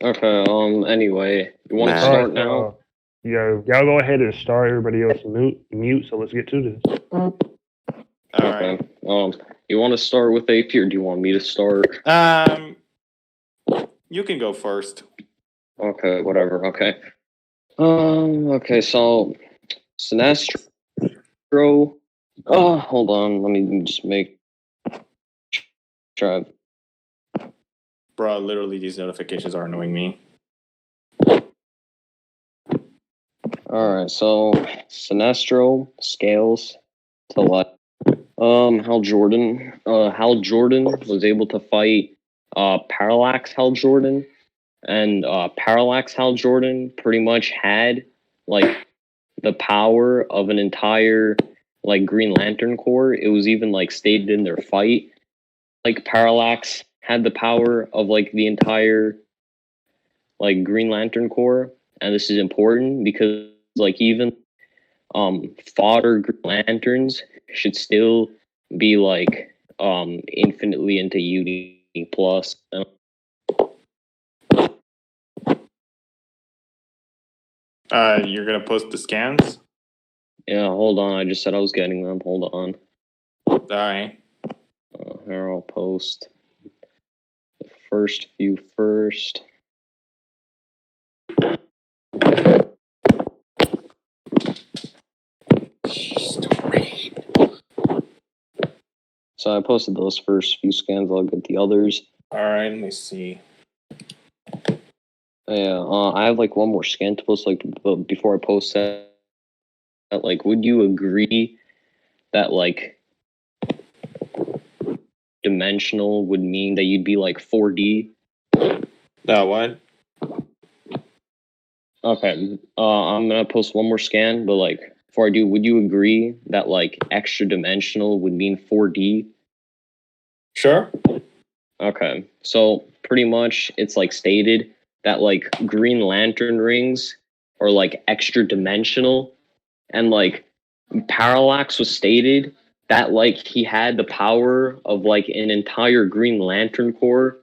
Okay, anyway, you want to Matt. start now? Y'all go ahead and start. Everybody else mute. So let's get to this. All Okay. right. You want to start with AP or do you want me to start? You can go first. Okay, whatever. Okay. Okay, so Sinestro. Oh, hold on. Let me just make sure. Bro, literally these notifications are annoying me. Alright, so Sinestro scales to like Hal Jordan. Hal Jordan was able to fight Parallax Hal Jordan, and Parallax Hal Jordan pretty much had like the power of an entire like Green Lantern Corps. It was even like stated in their fight. Like Parallax had the power of like the entire like Green Lantern Corps, and this is important because like even fodder Green Lanterns should still be like infinitely into Uni plus. You're gonna post the scans? Yeah, hold on. I just said I was getting them. Hold on. All right. Here I'll post the first few first. So I posted those first few scans. I'll get the others. All right. Let me see. Yeah, I have like one more scan to post. Like, but before I post that, like, would you agree that like dimensional would mean that you'd be like 4D? What? Okay, I'm gonna post one more scan, but like before I do, would you agree that like extra dimensional would mean 4D? Sure. Okay, so pretty much it's like stated that like Green Lantern rings are like extra dimensional, and like Parallax was stated that like he had the power of like an entire Green Lantern Corps,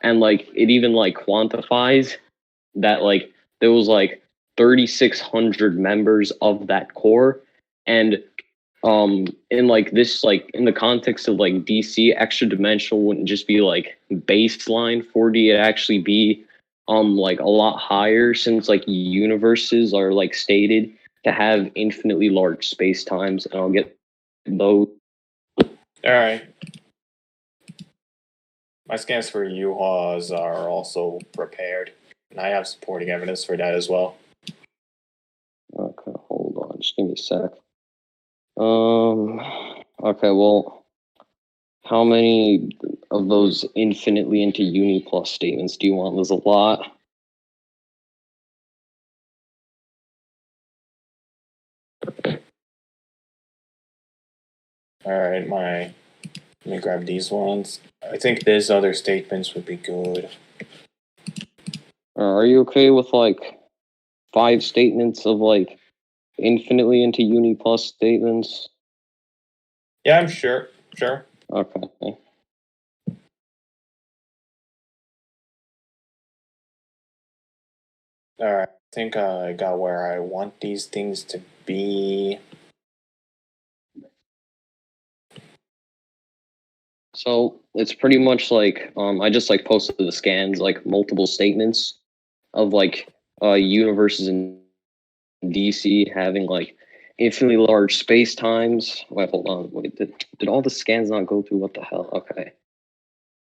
and like it even like quantifies that like there was like 3,600 members of that corps, and in like this like in the context of like DC, extra dimensional wouldn't just be like baseline 4D, it'd actually be like a lot higher, since like universes are like stated to have infinitely large space times, and I'll get those. All right. My scans for Yhwach are also prepared, and I have supporting evidence for that as well. Okay, hold on, just give me a sec. Okay, well, how many of those infinitely into uni plus statements do you want? There's a lot. All right. Let me grab these ones. I think these other statements would be good. Are you okay with like 5 statements of like infinitely into uni plus statements? Yeah, I'm sure. Sure. Okay. All right. I think I got where I want these things to be. So it's pretty much like I just like posted the scans, like multiple statements of like universes in DC having like infinitely large space times. Wait, hold on. Wait, did all the scans not go through? What the hell? Okay.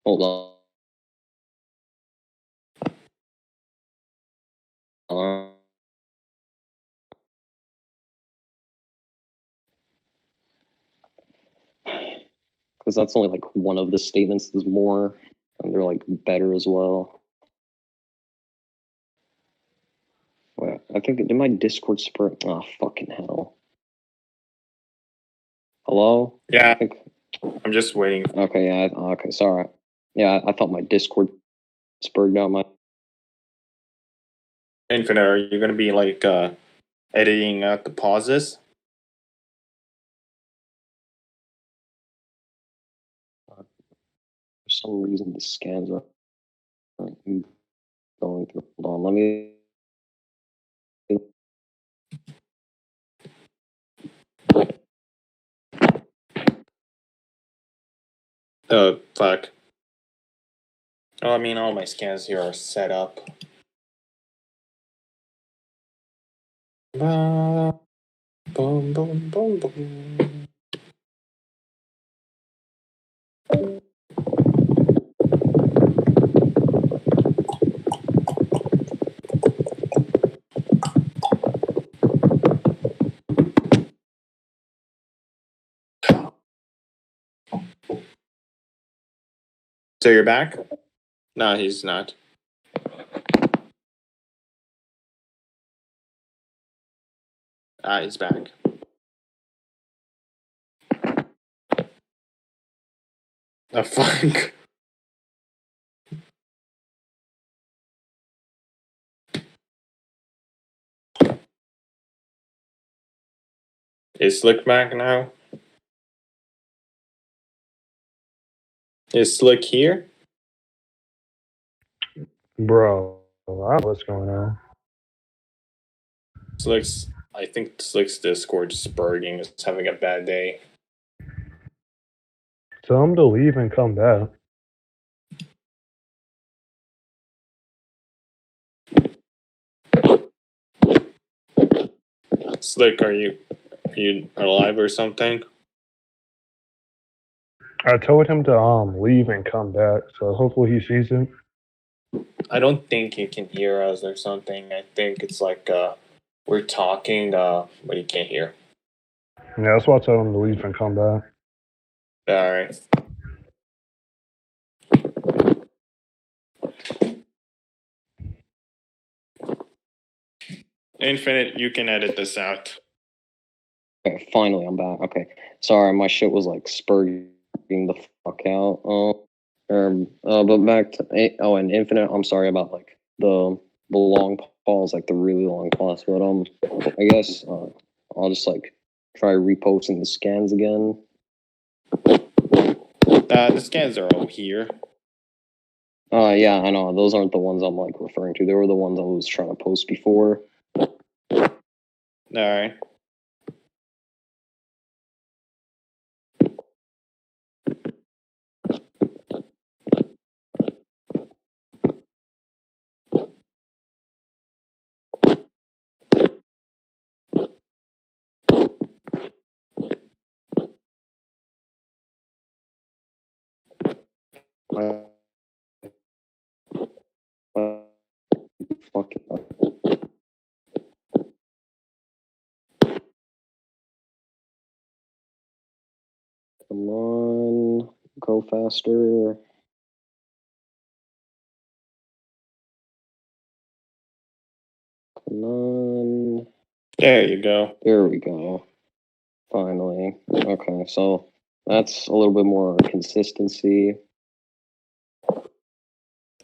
Hold on. Because that's only like one of the statements. There's more, and they're like better as well. Wait, I think did my Discord spur? Oh fucking hell! Hello? Yeah. I think. I'm just waiting. Okay, yeah. Okay, sorry. Yeah, I thought my Discord spurred out my. Infinite, are you going to be like editing out the pauses? For some reason, the scans are going through. Hold on, let me. Fuck. Oh, I mean, all my scans here are set up. Boom, boom, boom, boom. So you're back? No, he's not. He's back. The fuck? Is Slick back now? Is Slick here? Bro, I don't know what's going on. I think Slick's Discord is burging. It's having a bad day. Tell him to leave and come back. Slick, are you alive or something? I told him to leave and come back, so hopefully he sees it. I don't think he can hear us or something. I think it's like we're talking, but he can't hear. Yeah, that's why I told him to leave and come back. Alright. Infinite, you can edit this out. Okay, finally, I'm back. Okay, sorry, my shit was like spurting the fuck out. But back to and Infinite. I'm sorry about like the long pause, like the really long pause. But I guess I'll just like try reposting the scans again. The scans are all here. Yeah, I know those aren't the ones I'm like referring to. They were the ones I was trying to post before. Alright. Fuck. Come on, go faster. Come on. There you go. There we go. Finally. Okay, so that's a little bit more consistency.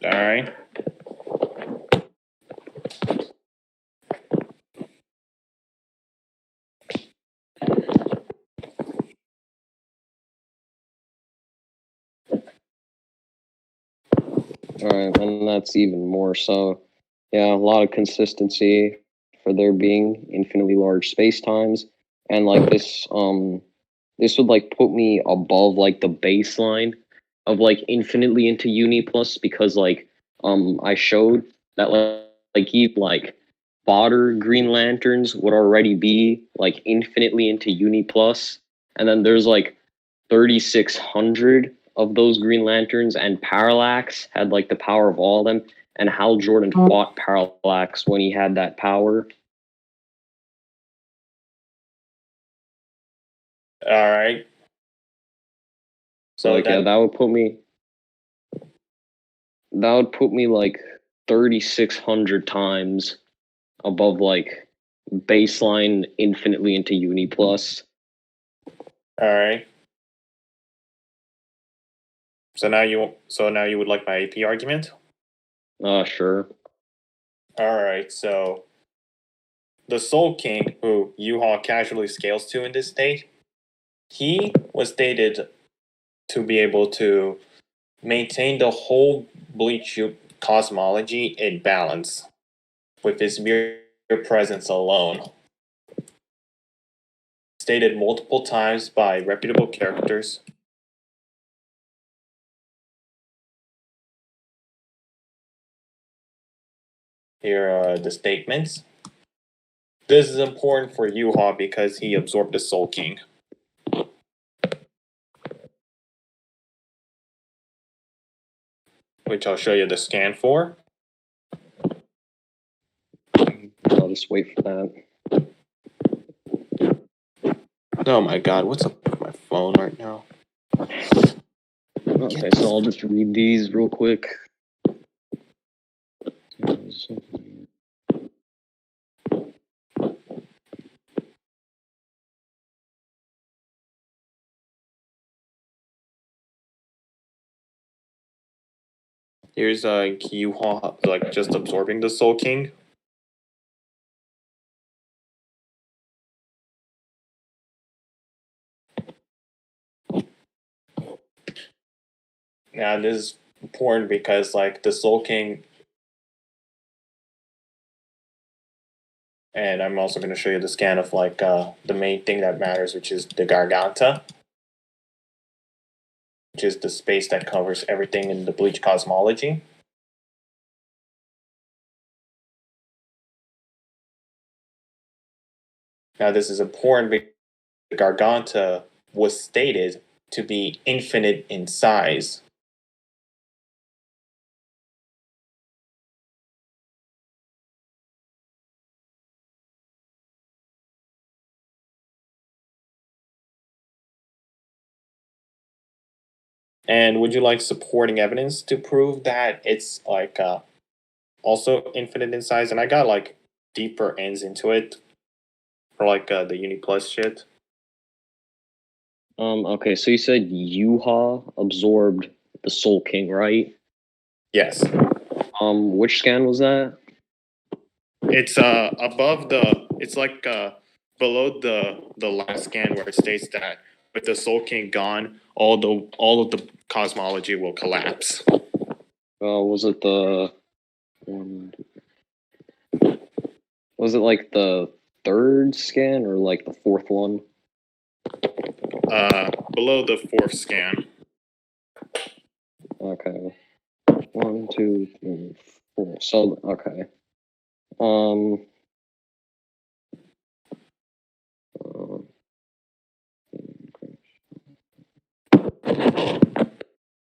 Alright. Alright, and that's even more so. Yeah, a lot of consistency for there being infinitely large space times. And like this would like put me above like the baseline of like infinitely into uni plus because like I showed that like fodder Green Lanterns would already be like infinitely into uni plus, and then there's like 3,600 of those Green Lanterns, and Parallax had like the power of all of them. And Hal Jordan fought Parallax when he had that power. Alright. So like yeah, that would put me like 3,600 times above like baseline infinitely into uni plus. Alright. So now you would like my AP argument? Sure. Alright, so the Soul King, who Yhwach casually scales to in this state, he was stated to be able to maintain the whole bleach cosmology in balance with his mere presence alone. Stated multiple times by reputable characters. Here are the statements. This is important for Yhwach because he absorbed the Soul King. Which I'll show you the scan for. I'll just wait for that. Oh my god, what's up with my phone right now? Okay, so I'll just read these real quick. Here's Yhwach like just absorbing the Soul King. Now this is important because like the Soul King, and I'm also going to show you the scan of like the main thing that matters, which is the Garganta, which is the space that covers everything in the Bleach cosmology. Now this is important because the Garganta was stated to be infinite in size. And would you like supporting evidence to prove that it's like also infinite in size? And I got like deeper ends into it for like the Uni Plus shit. Okay, so you said Yhwach absorbed the Soul King, right? Yes. Which scan was that? It's above the. It's like below the last scan where it states that with the Soul King gone, all of the cosmology will collapse. Was it the was it like the third scan or like the fourth one? Below the fourth scan. Okay. 1, 2, 3, 4. So okay. Uh,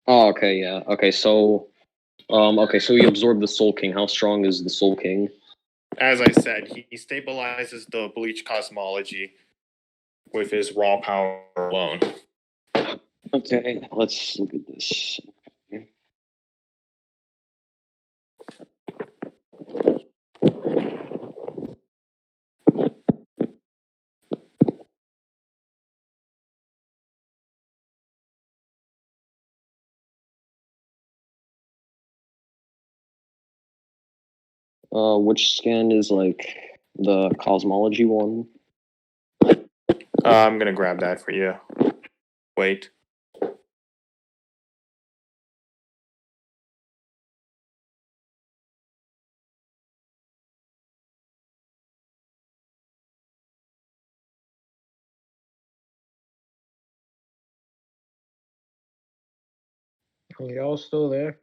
oh, okay, yeah. Okay, so he absorbed the Soul King. How strong is the Soul King? As I said, he stabilizes the Bleach cosmology with his raw power alone. Okay, let's look at this. Which scan is like the cosmology one? I'm gonna grab that for you. Wait. Are y'all still there?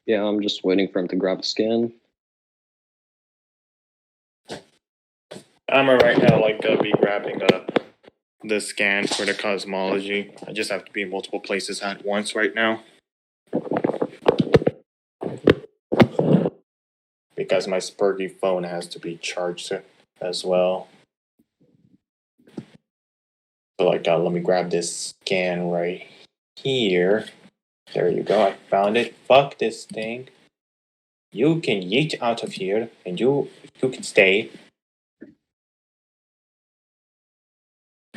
Yeah, I'm just waiting for him to grab the scan. I'm right now like be grabbing the scan for the cosmology. I just have to be in multiple places at once right now. Because my Spurgy phone has to be charged as well. So like let me grab this scan right here. There you go, I found it. Fuck this thing. You can yeet out of here and you can stay.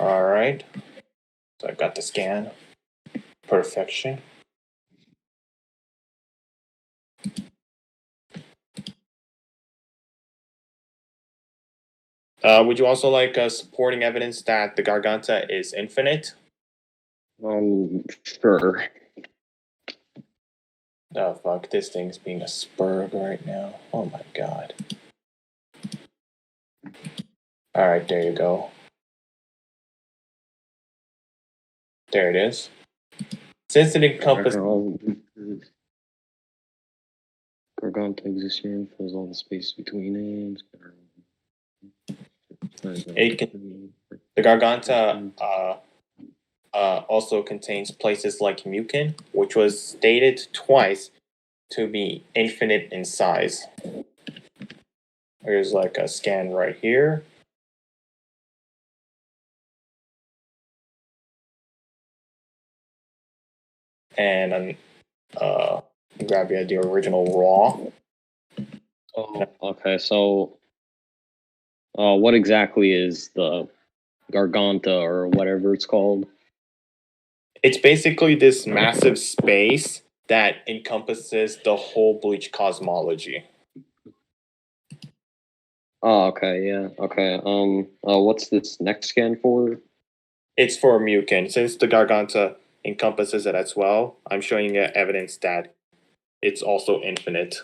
Alright. So I got the scan. Perfection. Would you also like supporting evidence that the Garganta is infinite? Sure. Oh fuck, this thing's being a spurg right now. Oh my god. Alright, there you go. There it is. Since it encompasses Garganta exists here, fills all the space between names. the Garganta also contains places like Mukin, which was stated twice to be infinite in size. There's like a scan right here. And grab the original raw. Oh, okay. So, what exactly is the Garganta or whatever it's called? It's basically this massive space that encompasses the whole Bleach cosmology. Oh, okay, yeah, okay. What's this next scan for? It's for Mukin. Since the Garganta encompasses it as well, I'm showing you evidence that it's also infinite.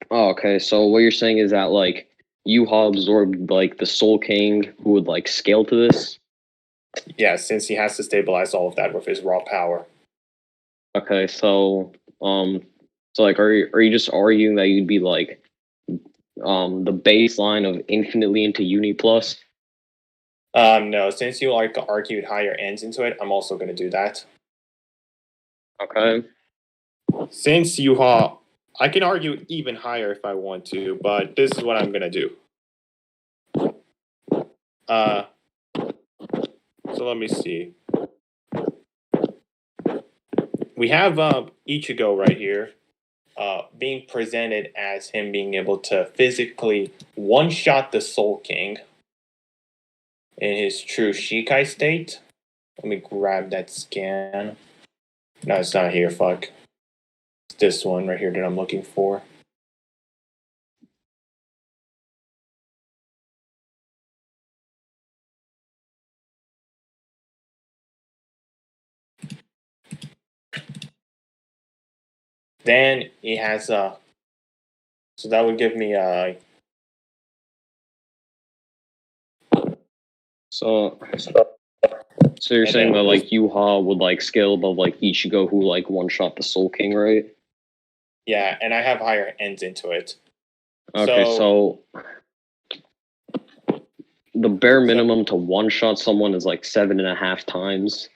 Oh, okay. So what you're saying is that like Yhwach absorbed like the Soul King who would like scale to this? Yeah, since he has to stabilize all of that with his raw power. Okay, so like are you just arguing that you'd be like the baseline of infinitely into Uni Plus? No, since you like argued higher ends into it, I'm also gonna do that. Okay. Since Yhwach, I can argue even higher if I want to, but this is what I'm gonna do. So let me see. We have Ichigo right here, being presented as him being able to physically one-shot the Soul King in his true Shikai state. Let me grab that scan. No, it's not here, fuck. It's this one right here that I'm looking for. Then he has so that would give me So you're saying that like Yhwach would like scale above like Ichigo who like one shot the Soul King, right? yeah, and I have higher ends into it. Okay, so the bare minimum to one shot someone is like 7.5 times.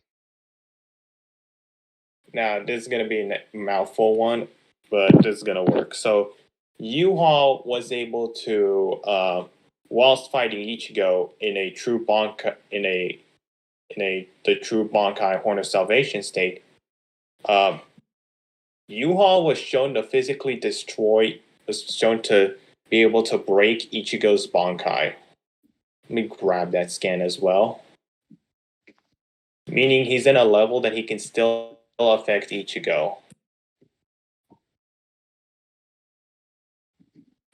Now this is gonna be a mouthful one, but this is gonna work. So Yhwach was able to, whilst fighting Ichigo in a true Bankai, the true Bankai Horn of Salvation state, Yhwach was shown to physically was shown to be able to break Ichigo's Bankai. Let me grab that scan as well. Meaning he's in a level that he can still affect Ichigo.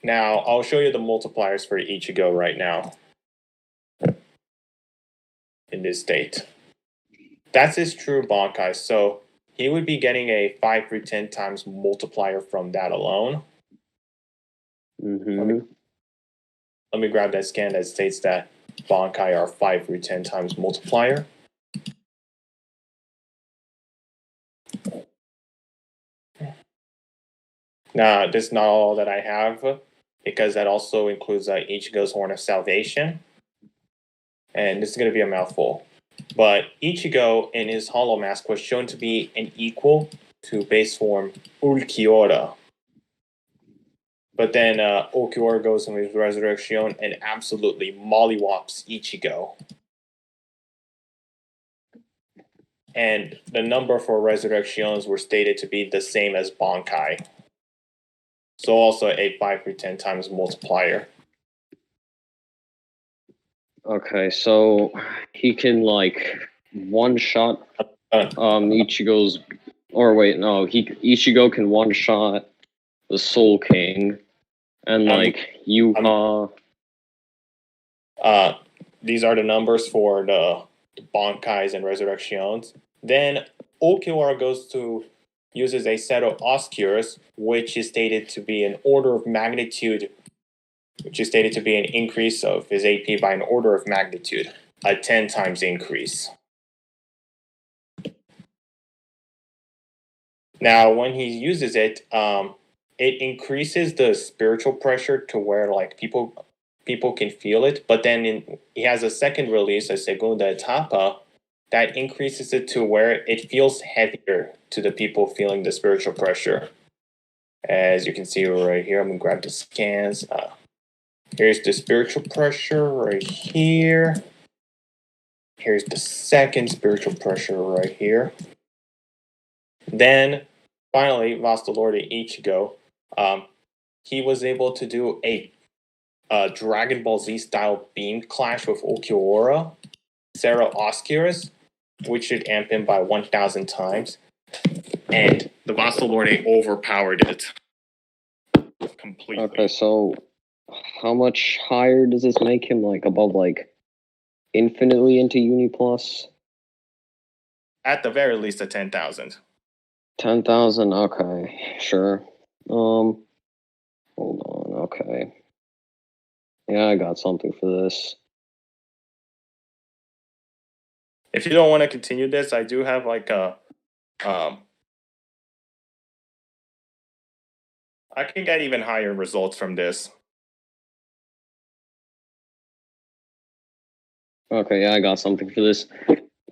Now, I'll show you the multipliers for Ichigo right now. In this state. That's his true Bankai, so he would be getting a 5 through 10 times multiplier from that alone. Mm-hmm. Let me grab that scan that states that Bankai are 5 through 10 times multiplier. Now, this is not all that I have, because that also includes Ichigo's Horn of Salvation. And this is going to be a mouthful. But Ichigo in his Hollow Mask was shown to be an equal to base form Ulquiorra. But then Ulquiorra goes in his Resurrection and absolutely mollywops Ichigo. And the number for Resurrections were stated to be the same as Bankai. So also a 5 through 10 times multiplier. Okay, so he can like one shot Ichigo's, or wait, no, Ichigo can one shot the Soul King, and like Yhwach. These are the numbers for the Bankais and Resurrections. Then Ulquiorra goes to uses a set of Oscurs, which is stated to be an order of magnitude, which is stated to be an increase of his AP by an order of magnitude, a 10 times increase. Now, when he uses it, it increases the spiritual pressure to where like people can feel it. But then he has a second release, a segunda etapa, that increases it to where it feels heavier to the people feeling the spiritual pressure. As you can see right here, I'm gonna grab the scans. Here's the spiritual pressure right here. Here's the second spiritual pressure right here. Then, finally, Vastalorde Ichigo, he was able to do a Dragon Ball Z style beam clash with Okiura, Sarah Oscurus, which should amp him by 1,000 times. And the Vastalorde overpowered it completely. Okay, so how much higher does this make him? Like above like infinitely into Uni Plus? At the very least, a 10,000. 10,000. Okay, sure. Hold on. Okay. Yeah, I got something for this. If you don't want to continue this, I do have like a I can get even higher results from this. Okay, yeah, I got something for this.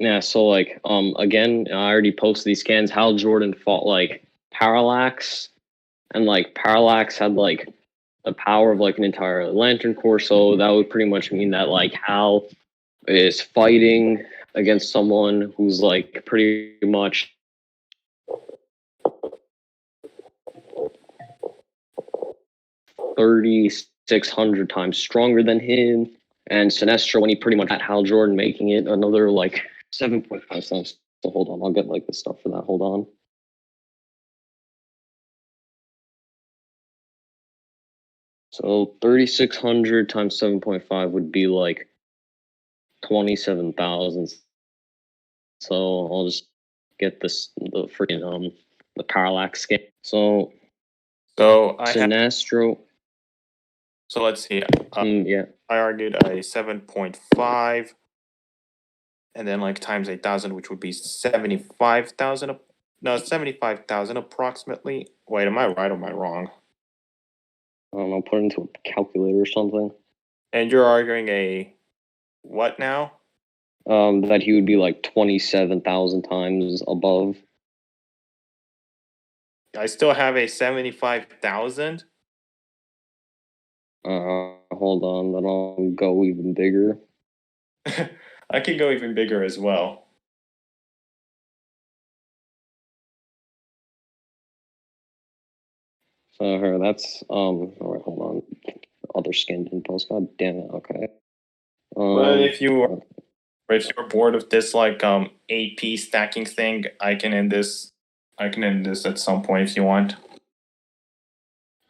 Yeah, so like again, I already posted these scans. Hal Jordan fought like Parallax, and like Parallax had like the power of like an entire Lantern Corps, so that would pretty much mean that like Hal is fighting against someone who's like pretty much $3,600 times stronger than him. And Sinestro, when he pretty much had Hal Jordan, making it another like 7.5 cents. So hold on, I'll get like the stuff for that. Hold on. So 3,600 times 7.5 would be like 27,000. So I'll just get the freaking the parallax scan. So I have, Sinestro. so let's see. Yeah. I argued a 7.5, and then like times 8,000, which would be 75,000. No, 75,000 approximately. Wait, am I right or am I wrong? I don't know, put it into a calculator or something. And you're arguing a what now? That he would be like 27,000 times above. I still have a 75,000. Hold on, then I'll go even bigger. I can go even bigger as well. So here, that's all right. Hold on, other skinned infos. God damn it. Okay. But if you're bored of this like AP stacking thing, I can end this. I can end this at some point if you want.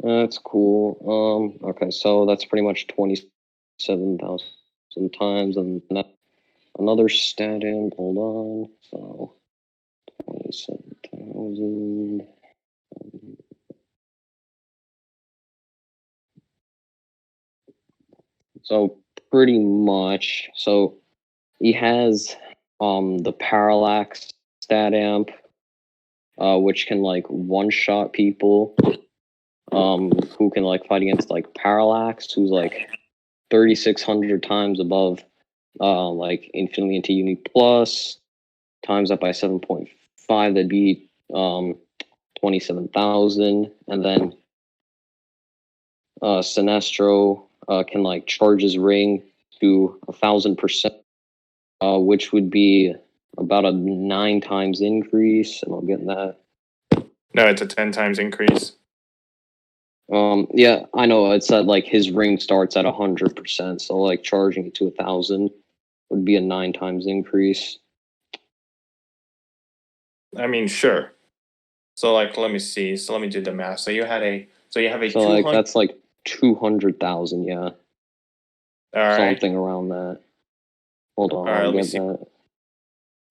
That's cool. Okay, so that's pretty much 27,000 times, and that another stat in. Hold on. So 27,000. So pretty much. So he has the parallax stat amp, which can like one shot people. Who can like fight against like Parallax, who's like 3,600 times above like Infinity into Uni Plus, times that by 7.5, that'd be 27,000. And then Sinestro can like charge his ring to 1,000%, which would be about a 9 times increase, and I'll get that. No, it's a 10 times increase. Yeah, I know. It's that like his ring starts at 100%, so like charging it to 1,000 would be a 9 times increase. I mean, sure. So like, let me see. So let me do the math. So you have a So 200. like that's like 200,000, yeah, All right. something around that. Hold on, All right, I'll let me get see. that.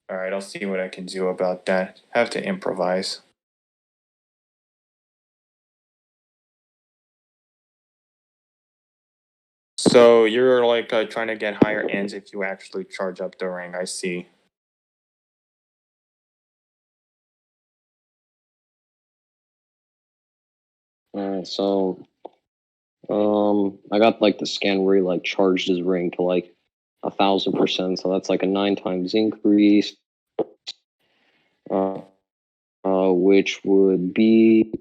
All right, I'll see what I can do about that. Have to improvise. So you're like trying to get higher ends if you actually charge up the ring. I see. Alright, so I got like the scan where he like charged his ring to like 1,000%, so that's like a 9 times increase. Which would be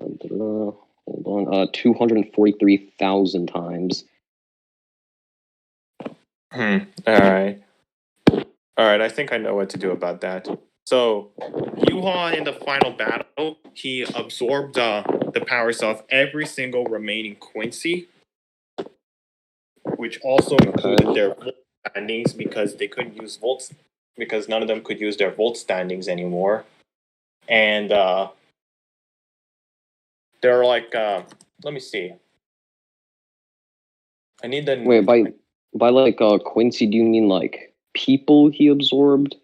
hold on, 243,000 times. All right. All right. I think I know what to do about that. So Yhwach in the final battle, he absorbed the powers of every single remaining Quincy, which also included their volt standings because they couldn't use volts because none of them could use their volt standings anymore. And they're like, let me see. I need the Wait, by like Quincy, do you mean like people he absorbed?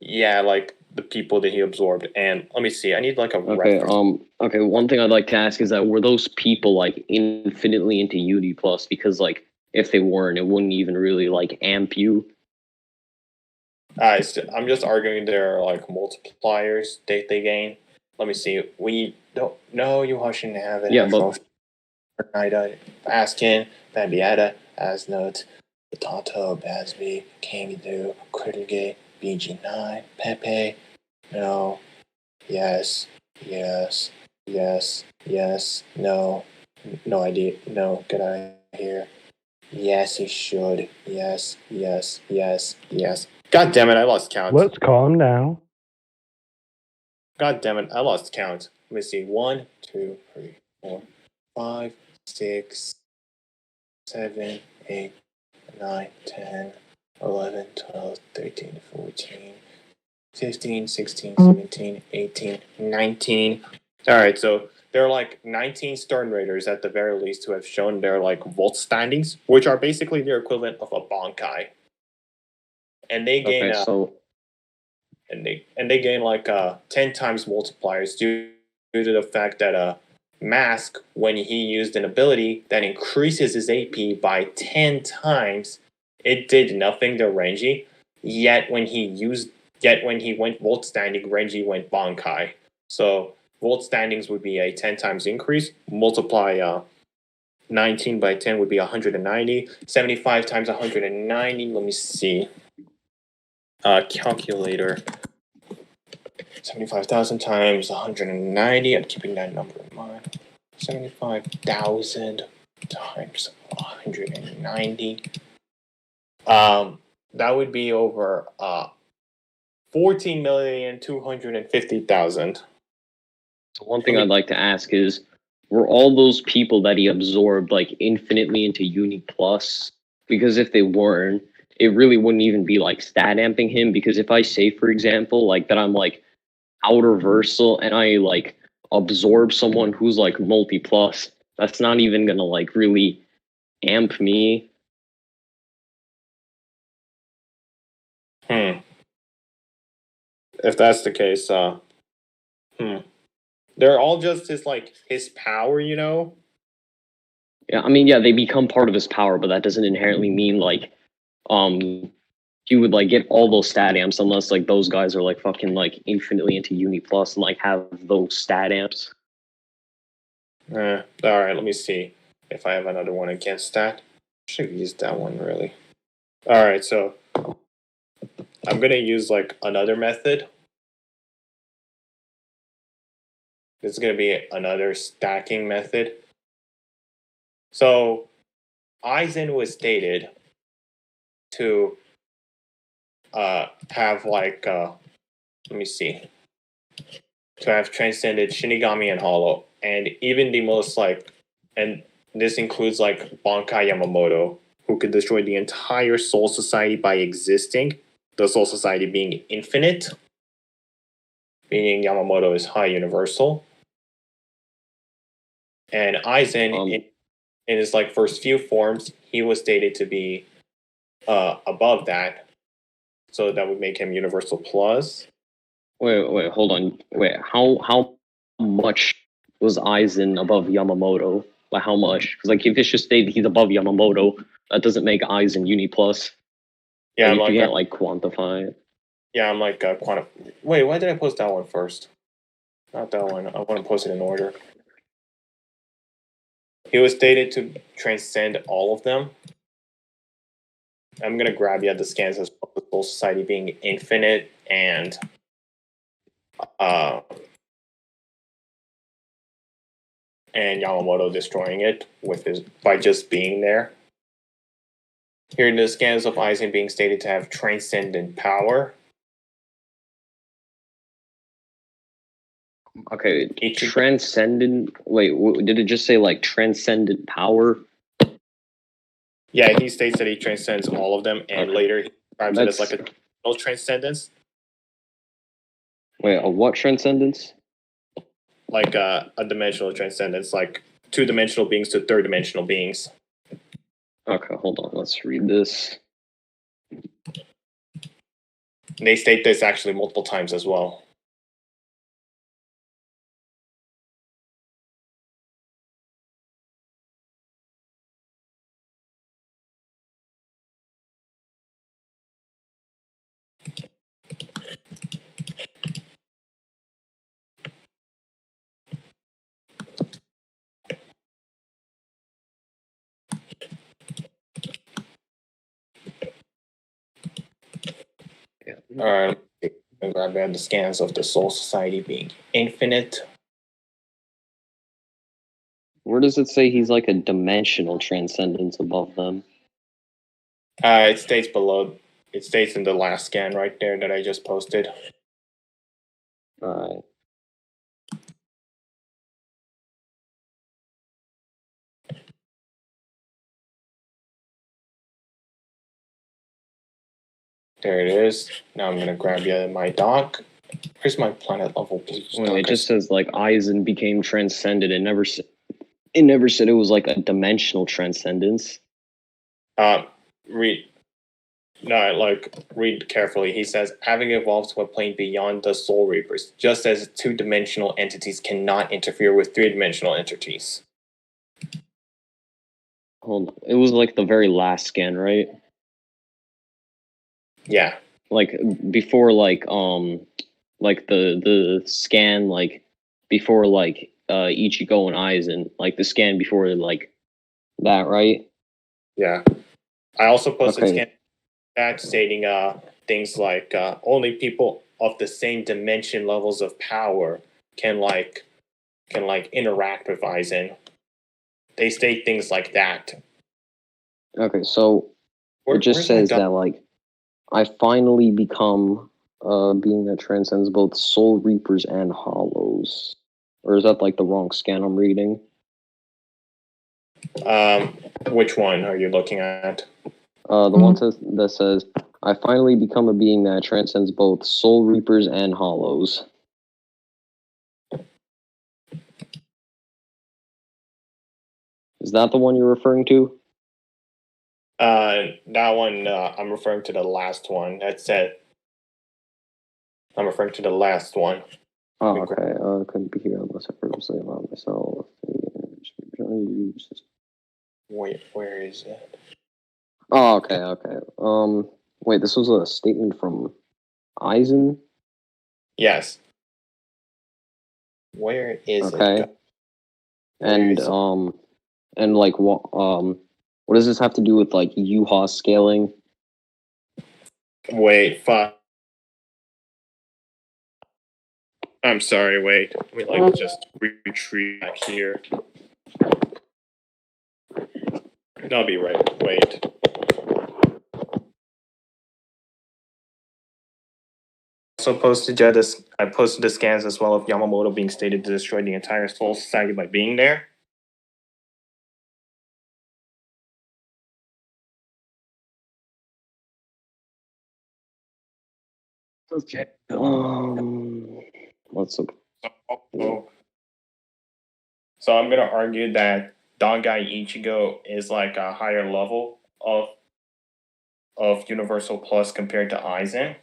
yeah, like the people that he absorbed. And let me see. I need like a Okay, reference. okay, one thing I'd like to ask is that were those people like infinitely into Uni Plus? Because like if they weren't, it wouldn't even really like amp you. I'm just arguing there are like multipliers they gain. Let me see. We don't know Yhwach shouldn't have it. Yeah, but Fortnite, Baskin, Bambietta, Asnote, Potato, Basby, Kamidu, Crittergate, BG9, Pepe. No. Yes. Yes. Yes. Yes. No. No idea. No. Get out of here. Yes, he should. Yes. Yes. Yes. Yes. God damn it! I lost count. Let's calm down. God damn it! I lost count. Let me see. 1, 2, 3, 4, 5, 6, 7, 8, 9, 10, 11, 12, 13, 14, 15, 16, 17, 18, 19. Alright, so there are like 19 Stern Raiders at the very least who have shown their like volt standings, which are basically the equivalent of a Bankai. And they gain okay, so and they gain like 10 times multipliers due to the fact that Mask, when he used an ability that increases his AP by 10 times, it did nothing to Renji. Yet when he went Volt Standing, Renji went Bankai. So Volt Standings would be a 10 times increase. Multiply 19 by 10 would be 190. 75 times 190. Let me see. Calculator. 75,000 times 190. I'm keeping that number in mind. 75,000 times 190. That would be over 14,250,000. So one thing I'd like to ask is, were all those people that he absorbed like infinitely into Uni Plus? Because if they weren't, it really wouldn't even be like stat amping him. Because if I say, for example, like that I'm like outer versal and I like absorb someone who's like multi plus, that's not even gonna like really amp me. If that's the case, they're all just his power, you know? Yeah, I mean, yeah, they become part of his power, but that doesn't inherently mean like he would like get all those stat amps unless like those guys are like fucking like infinitely into Uni Plus and like have those stat amps. Alright, let me see if I have another one against that. Should have used that one really. Alright, so I'm gonna use like another method. This is gonna be another stacking method. So Aizen was stated to have like let me see, to have transcended Shinigami and Hollow, and even the most like, and this includes like Bankai Yamamoto, who could destroy the entire Soul Society by existing, the Soul Society being infinite, meaning Yamamoto is high universal. And Aizen, in his like first few forms, he was stated to be above that, so that would make him universal plus. Wait, hold on. Wait, how much was Aizen above Yamamoto? By how much? Because like if it's just stated he's above Yamamoto, that doesn't make Aizen Uni plus. Yeah, Like, I'm if like, you can't like quantify it. yeah, I'm like quantum. Wait, why did I post that one first? Not that one. I want to post it in order. He was stated to transcend all of them. I'm gonna grab the scans as well. The Soul Society being infinite and Yamamoto destroying it by just being there. Here are the scans of Aizen being stated to have transcendent power. Okay, transcendent. Wait, did it just say like transcendent power? Yeah, he states that he transcends all of them, and Okay. later he describes it as like a no transcendence. Wait, a what transcendence? Like a dimensional transcendence, like 2-dimensional beings to 3rd-dimensional beings. Okay, hold on. Let's read this. And they state this actually multiple times as well. Alright, I'm grab the scans of the Soul Society being infinite. Where does it say he's like a dimensional transcendence above them? It states below. It states in the last scan right there that I just posted. Alright. There it is. Now I'm gonna grab my doc. Here's my planet level blues Wait, doc. it just says like Aizen became transcended. It never said it was like a dimensional transcendence. Read carefully. He says, having evolved to a plane beyond the Soul Reapers, just as 2-dimensional entities cannot interfere with 3-dimensional entities. Hold on. It was like the very last scan, right? Yeah. Like before like the scan like before like Ichigo and Aizen, like the scan before like that, right? Yeah. I also posted Okay. scan that stating things like only people of the same dimension levels of power can interact with Aizen. They state things like that. Okay, so it just Where's my says that like I finally become a being that transcends both soul reapers and hollows. Or is that like the wrong scan I'm reading? Which one are you looking at? The one that says I finally become a being that transcends both soul reapers and hollows. Is that the one you're referring to? That one, I'm referring to the last one. That's it. I'm referring to the last one. Oh, okay. Couldn't be here unless I purposely allowed myself. Where is it? Oh, okay. Wait, this was a statement from Aizen? Yes. Where is Okay. it? And and like what does this have to do with like Yhwach scaling? Wait, fuck. I'm sorry, wait. Let me just retreat back here. I'll be right. Wait. Also posted I posted the scans as well of Yamamoto being stated to destroy the entire Soul Society by being there. Okay. Let's look. So I'm gonna argue that Dangai Ichigo is like a higher level of Universal Plus compared to Aizen.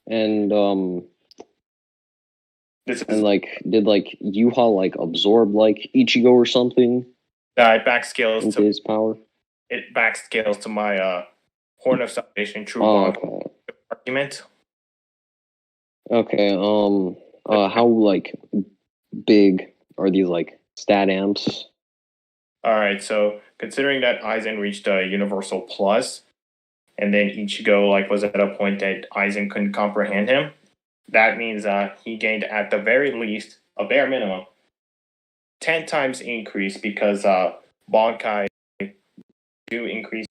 And This is And like, did like Yhwach like absorb like Ichigo or something it backscales into to his power? my Horn of Salvation True Oh, Bond okay. argument. Okay. How like big are these like stat amps? All right, so considering that Aizen reached a Universal Plus, and then Ichigo like was at a point that Aizen couldn't comprehend him, that means he gained at the very least a bare minimum 10 times increase because Bonkai do increase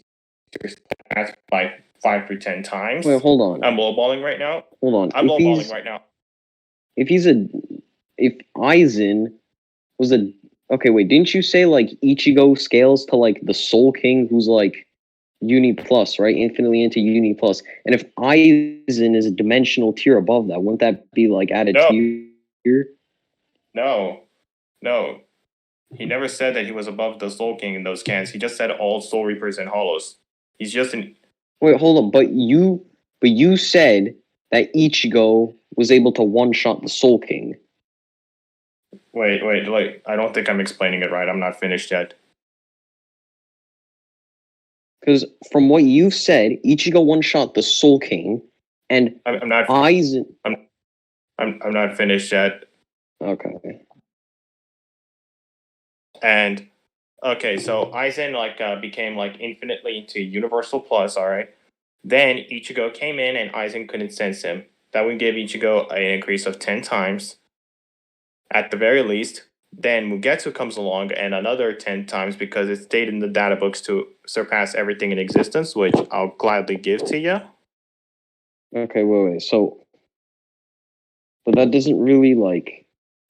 your stats by 5 to 10 times. Wait, hold on. I'm lowballing right now. Hold on. I'm lowballing right now. If Aizen was a okay, wait, didn't you say like Ichigo scales to like the Soul King who's like Uni Plus, right? Infinitely into Uni Plus. And if Aizen is a dimensional tier above that, wouldn't that be like at a No. tier? No. He never said that he was above the Soul King in those cans. He just said all Soul Reapers and Hollows. He's just an Wait, hold on, but you said that Ichigo was able to one shot the Soul King. wait. Like I don't think I'm explaining it right. I'm not finished yet. Because from what you've said, Ichigo one shot the Soul King, and I'm not. Aizen. I'm not finished yet. Okay. And okay, so Aizen became like infinitely into Universal Plus. All right. Then Ichigo came in and Aizen couldn't sense him. That would give Ichigo an increase of 10 times at the very least. Then Mugetsu comes along and another 10 times because it's stated in the data books to surpass everything in existence, which I'll gladly give to you. Okay, wait. So, but that doesn't really like.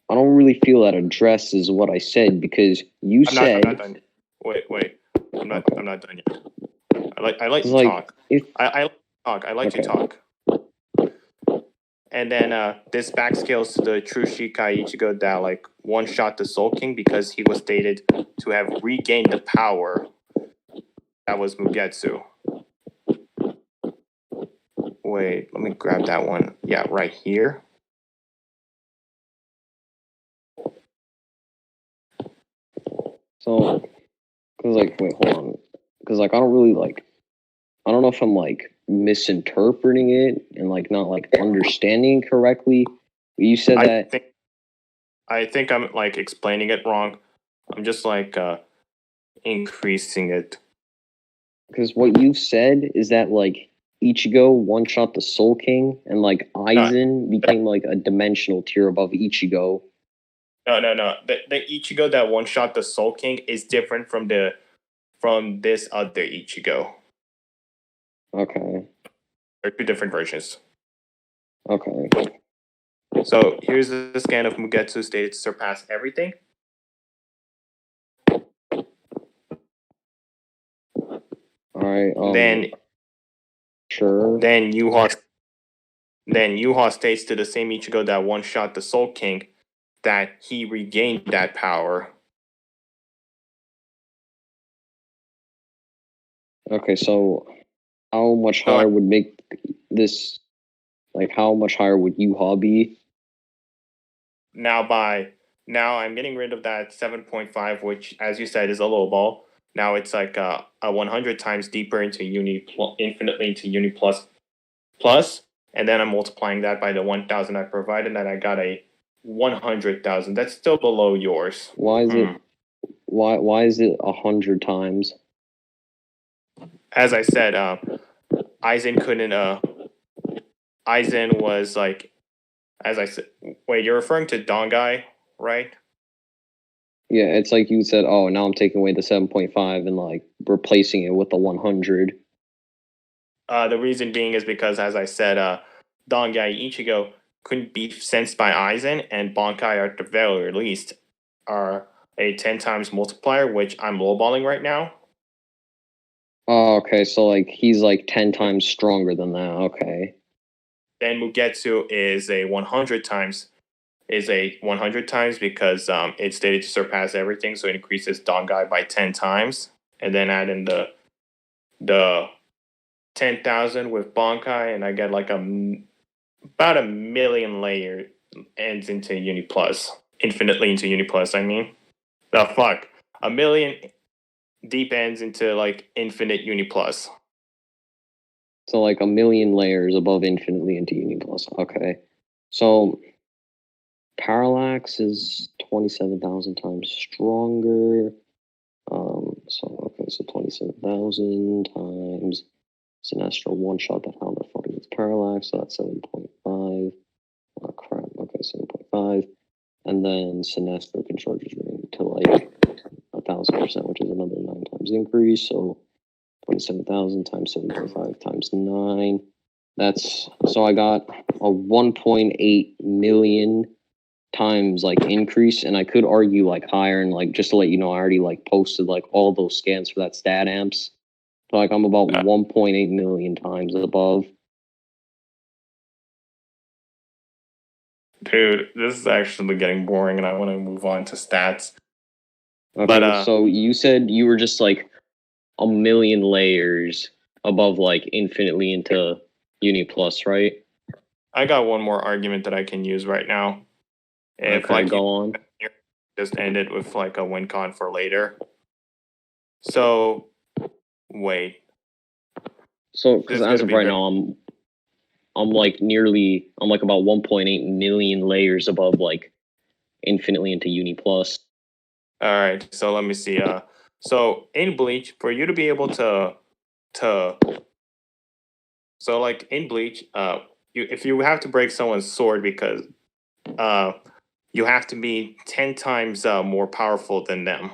I don't really feel that addresses what I said because you I'm said. not done. Wait. I'm not done yet. I like to like, talk. if I talk. I like to Okay. talk. And then this backscales to the true Shikai Ichigo that like one shot the Soul King because he was stated to have regained the power. That was Mugetsu. Wait, let me grab that one. Yeah, right here. so, because like, wait, hold on, because like I don't really like. I don't know if I'm like misinterpreting it and like not like understanding correctly. You said that I think I'm like explaining it wrong. I'm just like increasing it. because what you've said is that like Ichigo one shot the Soul King and like Aizen became like a dimensional tier above Ichigo. No. The Ichigo that one shot the Soul King is different from this other Ichigo. Okay. They're two different versions. Okay. So here's the scan of Mugetsu stated to surpass everything. All right. Then Sure. Then Yhwach states to the same Ichigo that one shot the Soul King that he regained that power. Okay. So, how much higher would make this? Like, how much higher would Yuha be? Now I'm getting rid of that 7.5, which, as you said, is a low ball. Now it's like a 100 times deeper into infinitely into Uni plus, and then I'm multiplying that by the 1,000 I provided, and I got a 100,000. That's still below yours. Why is it? Why is it 100 times? As I said, Aizen couldn't. Aizen was like, as I said. Wait, you're referring to Dongai, right? Yeah, it's like you said. Oh, now I'm taking away the 7.5 and like replacing it with the 100. The reason being is because, as I said, Dongai Ichigo couldn't be sensed by Aizen, and Bankai, at the very least, are a 10 times multiplier, which I'm lowballing right now. Oh, okay. So like he's like 10 times stronger than that. Okay. Then Mugetsu is a 100 times because it's stated to surpass everything, so it increases Dongai by 10 times, and then add in the 10,000 with Bankai, and I get like about a million ends into Uni Plus. Infinitely into Uni Plus, I mean. The fuck. A million deep ends into like infinite Uni Plus. So like a million layers above infinitely into Uni Plus. Okay. So Parallax is 27,000 times stronger. So 27,000 times Sinestro one shot that how that fought against Parallax, so that's 7.5. Oh crap, okay, 7.5. And then Sinestro can charge his ring to like 1,000%, which is another 9 times increase, so 27,000 times 7.5 times 9. That's so I got a 1.8 million times like increase, and I could argue like higher, and like just to let you know, I already like posted like all those scans for that stat amps. So like I'm about 1.8 million times above. Dude, this is actually getting boring, and I want to move on to stats. Okay, But so you said you were just like a million layers above like infinitely into Uni Plus, right? I got one more argument that I can use right now. If Okay, like go you on. just end it with like a win con for later. So wait. So This because is as gonna of be right very now, I'm like about 1.8 million layers above like infinitely into Uni Plus. all right. So let me see. So in Bleach, for you to be able to so like in Bleach, if you have to break someone's sword because you have to be 10 times more powerful than them.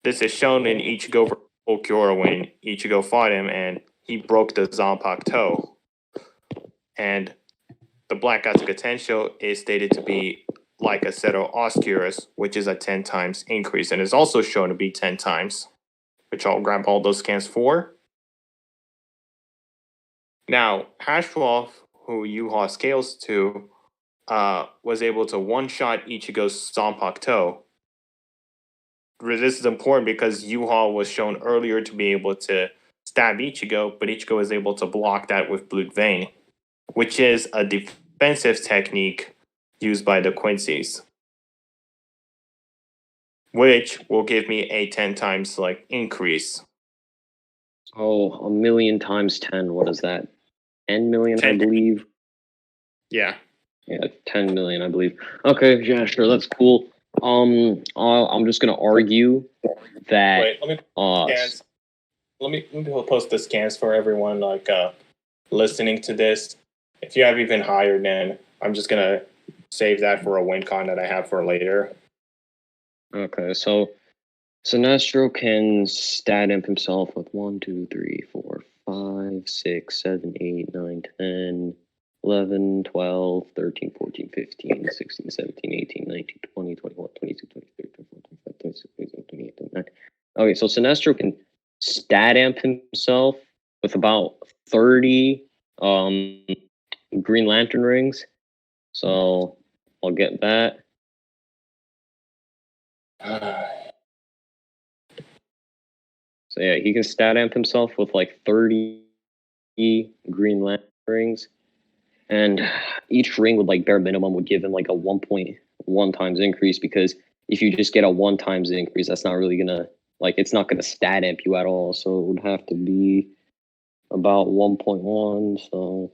This is shown in Ichigo vs. Ulquiorra when Ichigo fought him and he broke the Zanpakuto toe. And the Black Gatsuka Tensho is stated to be like a Seto Oscurus, which is a 10 times increase, and is also shown to be 10 times, which I'll grab all those scans for. Now, Hashwolf, who Yhwach scales to, was able to one-shot Ichigo's Zanpakuto. This is important because Yhwach was shown earlier to be able to stab Ichigo, but Ichigo was able to block that with Blood Vein, which is a defensive technique used by the Quincy's, which will give me a 10 times like increase. Oh, a million times 10. What is that? 10 million, 10. I believe. Yeah. Yeah, 10 million, I believe. Okay, yeah, sure, that's cool. I'm just gonna argue that. Wait, let me scans. Let me post the scans for everyone like listening to this. If you have even higher, then I'm just gonna save that for a win con that I have for later. Okay, so Sinestro can stat imp himself with 1, 2, 3, 4, 5, 6, 7, 8, 9, 10, 11, 12, 13, 14, 15, 16, 17, 18, 19, 20, 21, 22, 23, 24, 25, 26, 27, 28, 29. Okay, so Sinestro can stat amp himself with about 30 Green Lantern rings. So I'll get that. So yeah, he can stat amp himself with like 30 Green Lantern rings. And each ring would like bare minimum would give him like a 1.1 times increase, because if you just get a 1 times increase, that's not really gonna like it's not gonna stat amp you at all. So it would have to be about 1.1. So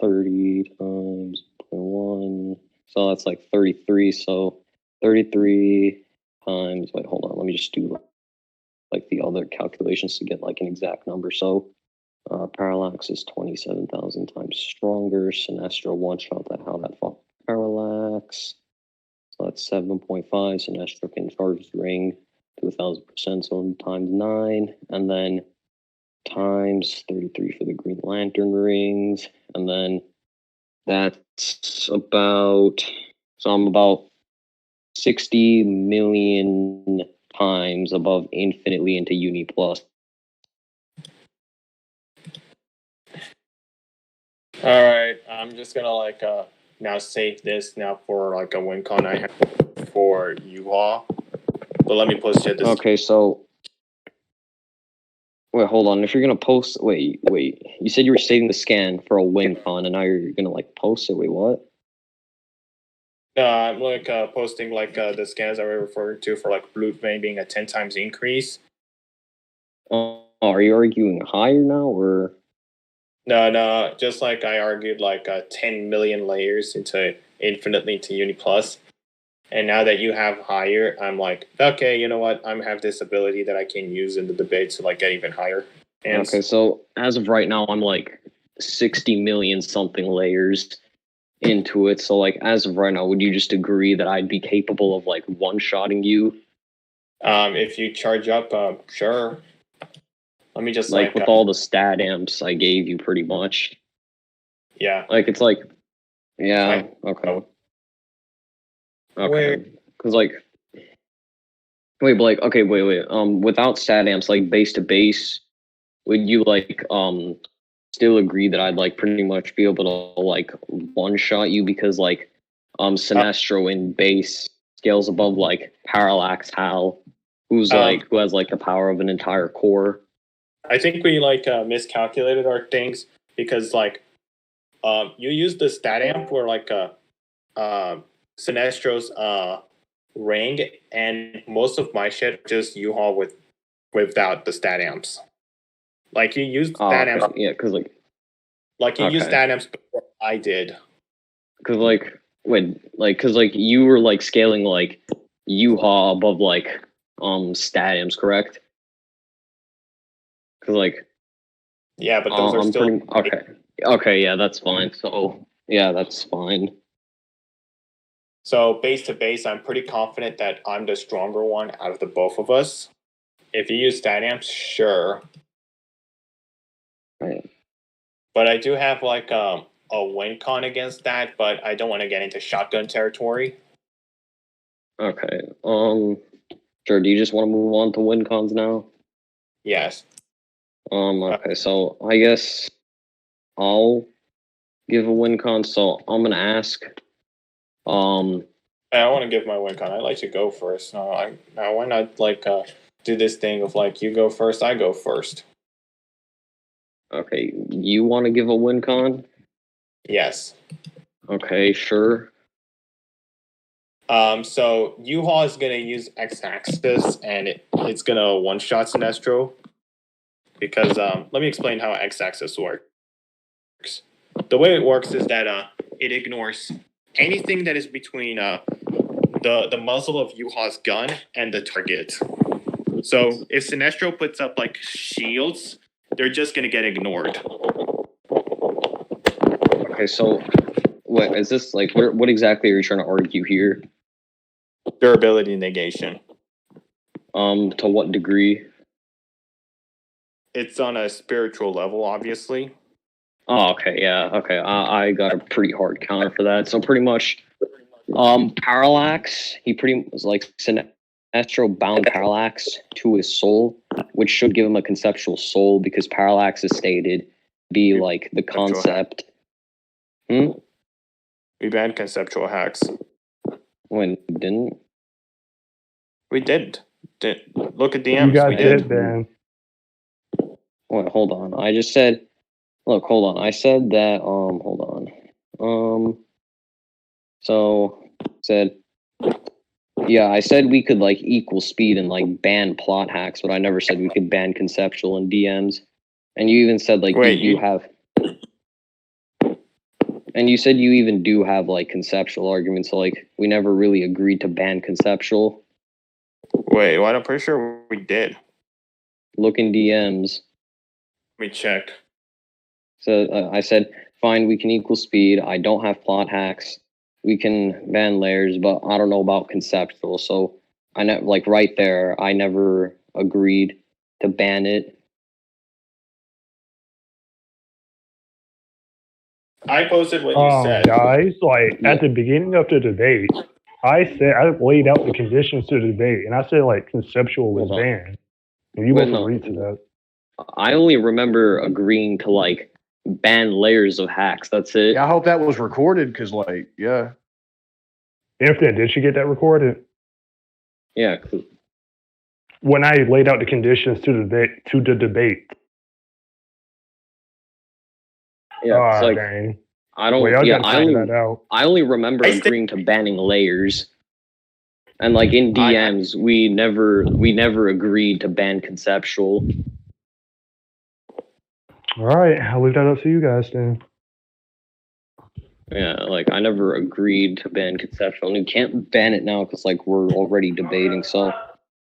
30 times 0.1. So that's like 33. So 33 times, wait, hold on. Let me just do like the other calculations to get like an exact number. So Parallax is 27,000 times stronger. Sinestro one shot that how that fought Parallax. So that's 7.5. Sinestro can charge the ring to 1,000%, so times 9, and then times 33 for the Green Lantern rings, and then that's about, so I'm about 60 million times above infinitely into Uni Plus. All right, I'm just gonna like now save this now for like a win con I have for you all. But let me post you this. Okay, so Wait, hold on. If you're gonna post, wait. You said you were saving the scan for a WinCon, and now you're gonna like post it. Wait, what? I'm like posting like the scans I was referring to for like blue vein being a 10 times increase. Are you arguing higher now, or? No, just like I argued like 10 million layers into infinitely into Uni Plus. And now that you have higher, I'm like, okay, you know what? I have this ability that I can use in the debate to like get even higher. And Okay, so as of right now, I'm like 60 million something layers into it. So like as of right now, would you just agree that I'd be capable of like one-shotting you? if you charge up, sure. Let me just Like with all the stat amps I gave you, pretty much. yeah. Like it's like, yeah, okay. Oh. Okay, because like, wait, but like, okay, wait. Without stat amps, like base to base, would you like still agree that I'd like pretty much be able to like one shot you because like Sinestro in base scales above like Parallax Thaal, who has like the power of an entire core. I think we like miscalculated our things because like you use the stat amp for like Sinestro's ring, and most of my shit just Yhwach without the stat amps. Like you used stat amps, Yeah, because like you used stat amps before I did. Because like because like you were like scaling like Yhwach above like stat amps, correct? Because like yeah, but those are still okay, yeah, that's fine. So yeah, that's fine. So base to base, I'm pretty confident that I'm the stronger one out of the both of us. If you use stat amps, sure. Right. But I do have like a win con against that, but I don't want to get into shotgun territory. Okay. Sure. Do you just want to move on to win cons now? Yes. Okay. So I guess I'll give a win con. So I'm gonna ask. I want to give my win con. I like to go first. Now why not like do this thing of like you go first, I go first. Okay. You want to give a win con? Yes. Okay. Sure. So Yhwach is gonna use X-axis and it's gonna one-shot Sinestro. Because let me explain how X-axis works. The way it works is that it ignores anything that is between the muzzle of Yhwach's gun and the target. So if Sinestro puts up like shields, they're just gonna get ignored. Okay. So what is this like? What exactly are you trying to argue here? Durability negation. To what degree? It's on a spiritual level, obviously. Oh, okay, yeah, okay. I got a pretty hard counter for that. So pretty much, Parallax, he pretty was like Sinestro bound Parallax to his soul, which should give him a conceptual soul because Parallax is stated be like the concept. We banned conceptual hacks. When we didn't? We did. Look at DMs. You guys We did. ban. Wait, hold on. I just said. Look, hold on. I said that. Hold on. So said. Yeah, I said we could like equal speed and like ban plot hacks, but I never said we could ban conceptual and DMs. And you even said like you have. And you said you even do have like conceptual arguments. So like we never really agreed to ban conceptual. Wait, what? I'm pretty sure we did. Look in DMs. Let me check. So I said, fine, we can equal speed. I don't have plot hacks. We can ban layers, but I don't know about conceptual. So like right there, I never agreed to ban it. I posted what you said. Guys, like at the beginning of the debate, I laid out the conditions to the debate, and I said like conceptual was banned, and you both agreed to that. I only remember agreeing to like ban layers of hacks. That's it. Yeah, I hope that was recorded because, like, yeah. Infinite, did she get that recorded? Yeah. when I laid out the conditions to the debate. Yeah, it's like dang. I Well, don't. y'all Yeah, gotta figure that out. I only remember I still- agreeing to banning layers, and like in DMs, we never agreed to ban conceptual. All right, I'll leave that up to you guys then. Yeah, like I never agreed to ban conceptual, and you can't ban it now because like we're already debating. So,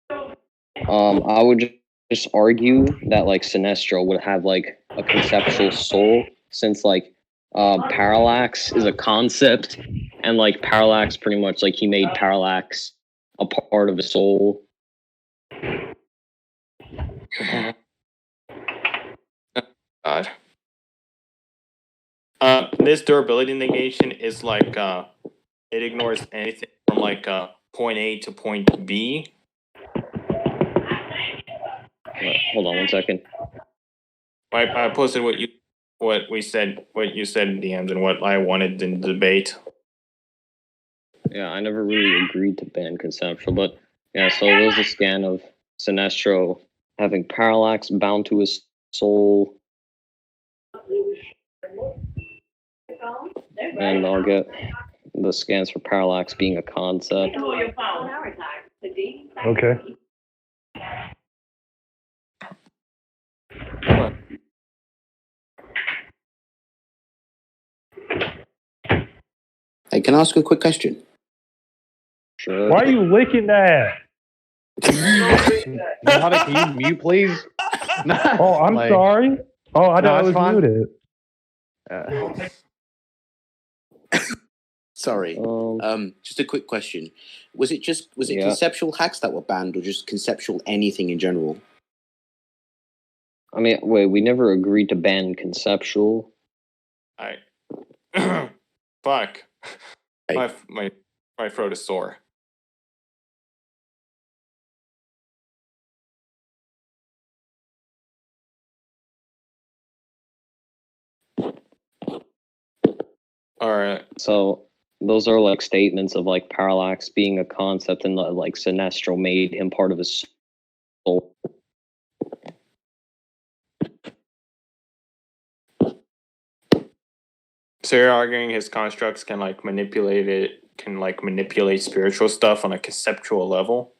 I would just argue that like Sinestro would have like a conceptual soul, since like parallax is a concept, and like parallax pretty much like he made parallax a part of his soul. God. This durability negation is like it ignores anything from like point A to point B. Hold on 1 second. I posted what you said in DMs and what I wanted in the debate. Yeah, I never really agreed to ban conceptual, but yeah, so there's a scan of Sinestro having parallax bound to his soul. And I'll get the scans for parallax being a concept. Okay. Hey, can I ask a quick question? Sure. Why are you licking that? Yhwach, can you mute, please? Oh, I'm Like, sorry. Oh, I No, thought I it's was fine. muted. Sorry. Just a quick question. Was it Yeah. conceptual hacks that were banned, or just conceptual anything in general? I mean, wait, we never agreed to ban conceptual. Fuck. Hey. My throat is sore. Alright. So those are like statements of like parallax being a concept, and like Sinestro made him part of his soul. So you're arguing his constructs can manipulate spiritual stuff on a conceptual level?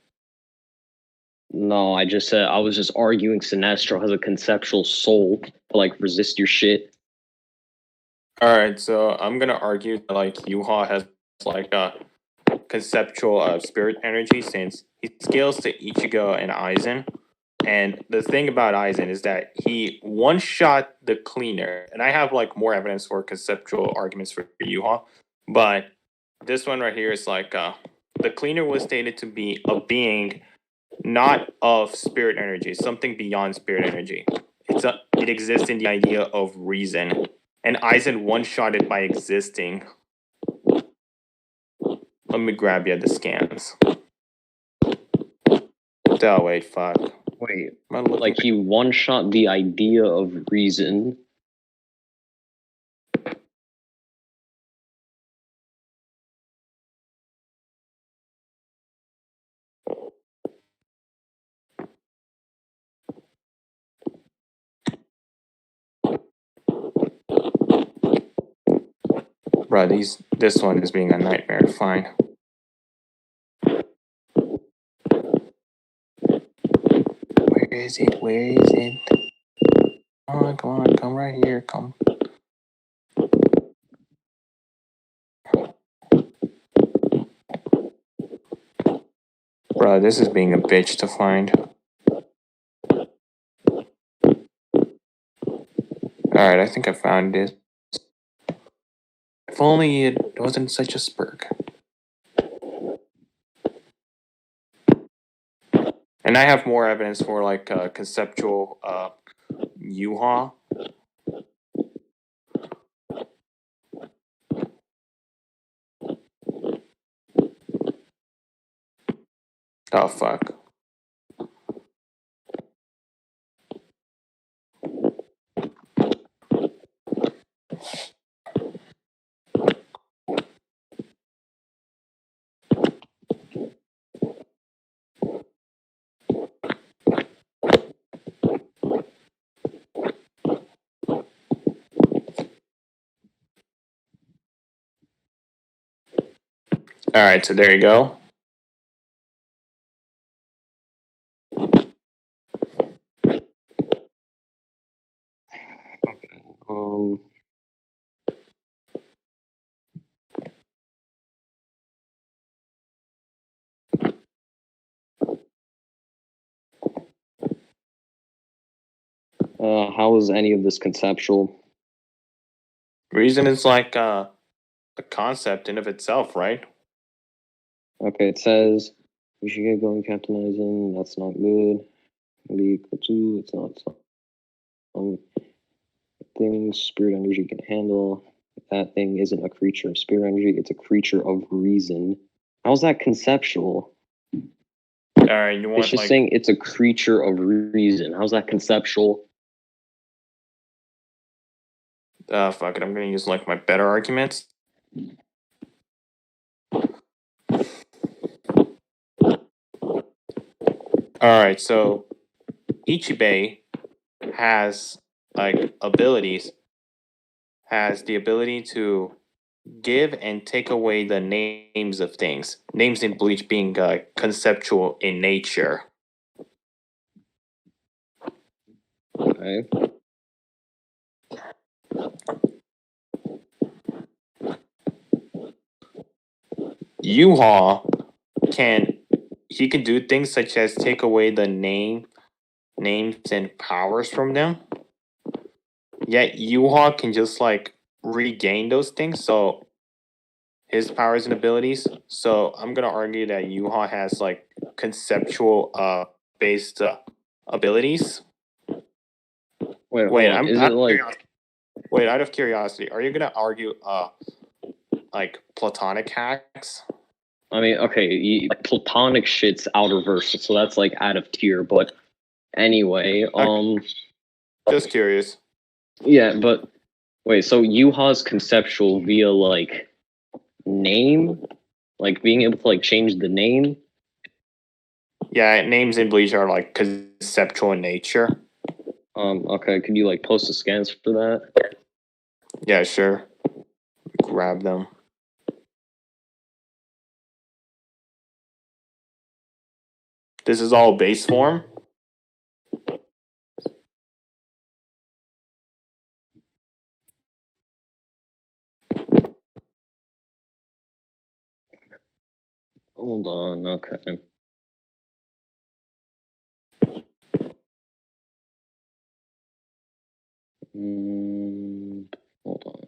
No, I was just arguing Sinestro has a conceptual soul to like resist your shit. Alright, so I'm gonna argue that Yhwach has like a conceptual spirit energy, since he scales to Ichigo and Aizen. And the thing about Aizen is that he one-shot the cleaner, and I have more evidence for conceptual arguments for Yhwach, but this one right here is the cleaner was stated to be a being not of spirit energy, something beyond spirit energy. It exists in the idea of reason, and Aizen one-shot it by existing. Let me grab you the scans. Oh wait, fuck. Wait, like he one-shot the idea of reason. Bro, this one is being a nightmare. Fine. Where is it? Where is it? Come on, come right here, come. Bro, this is being a bitch to find. Alright, I think I found it. If only it wasn't such a spurk. And I have more evidence for conceptual Yhwach. Oh fuck. Alright, so there you go. Um, how is any of this conceptual? Reason is like a concept in of itself, right? Okay, it says we should get going, captainizing. That's not good. Be equal to. It's not some things spirit energy can handle. That thing isn't a creature of spirit energy. It's a creature of reason. How's that conceptual? Alright, you It's want just like saying it's a creature of reason. How's that conceptual? fuck it, I'm gonna use like my better arguments. Alright, so Ichibei has like abilities, has the ability to give and take away the names of things. Names in Bleach being conceptual in nature. Okay. Yhwach can do things such as take away the names and powers from them. Yet Yhwach can just like regain those things, so his powers and abilities. So I'm gonna argue that Yhwach has like conceptual based abilities. Wait, Wait, hold on. Is it like? out of curiosity, are you gonna argue like platonic hacks? I mean, okay, platonic shit's outer verse, so that's like out of tier. But anyway, Just curious. yeah. But wait, so Yuha's conceptual via like name, like being able to like change the name. Yeah, names in Bleach are like conceptual in nature. Okay, could you like post the scans for that? Yeah, sure. Grab them. This is all base form. Hold on, okay. Hold on.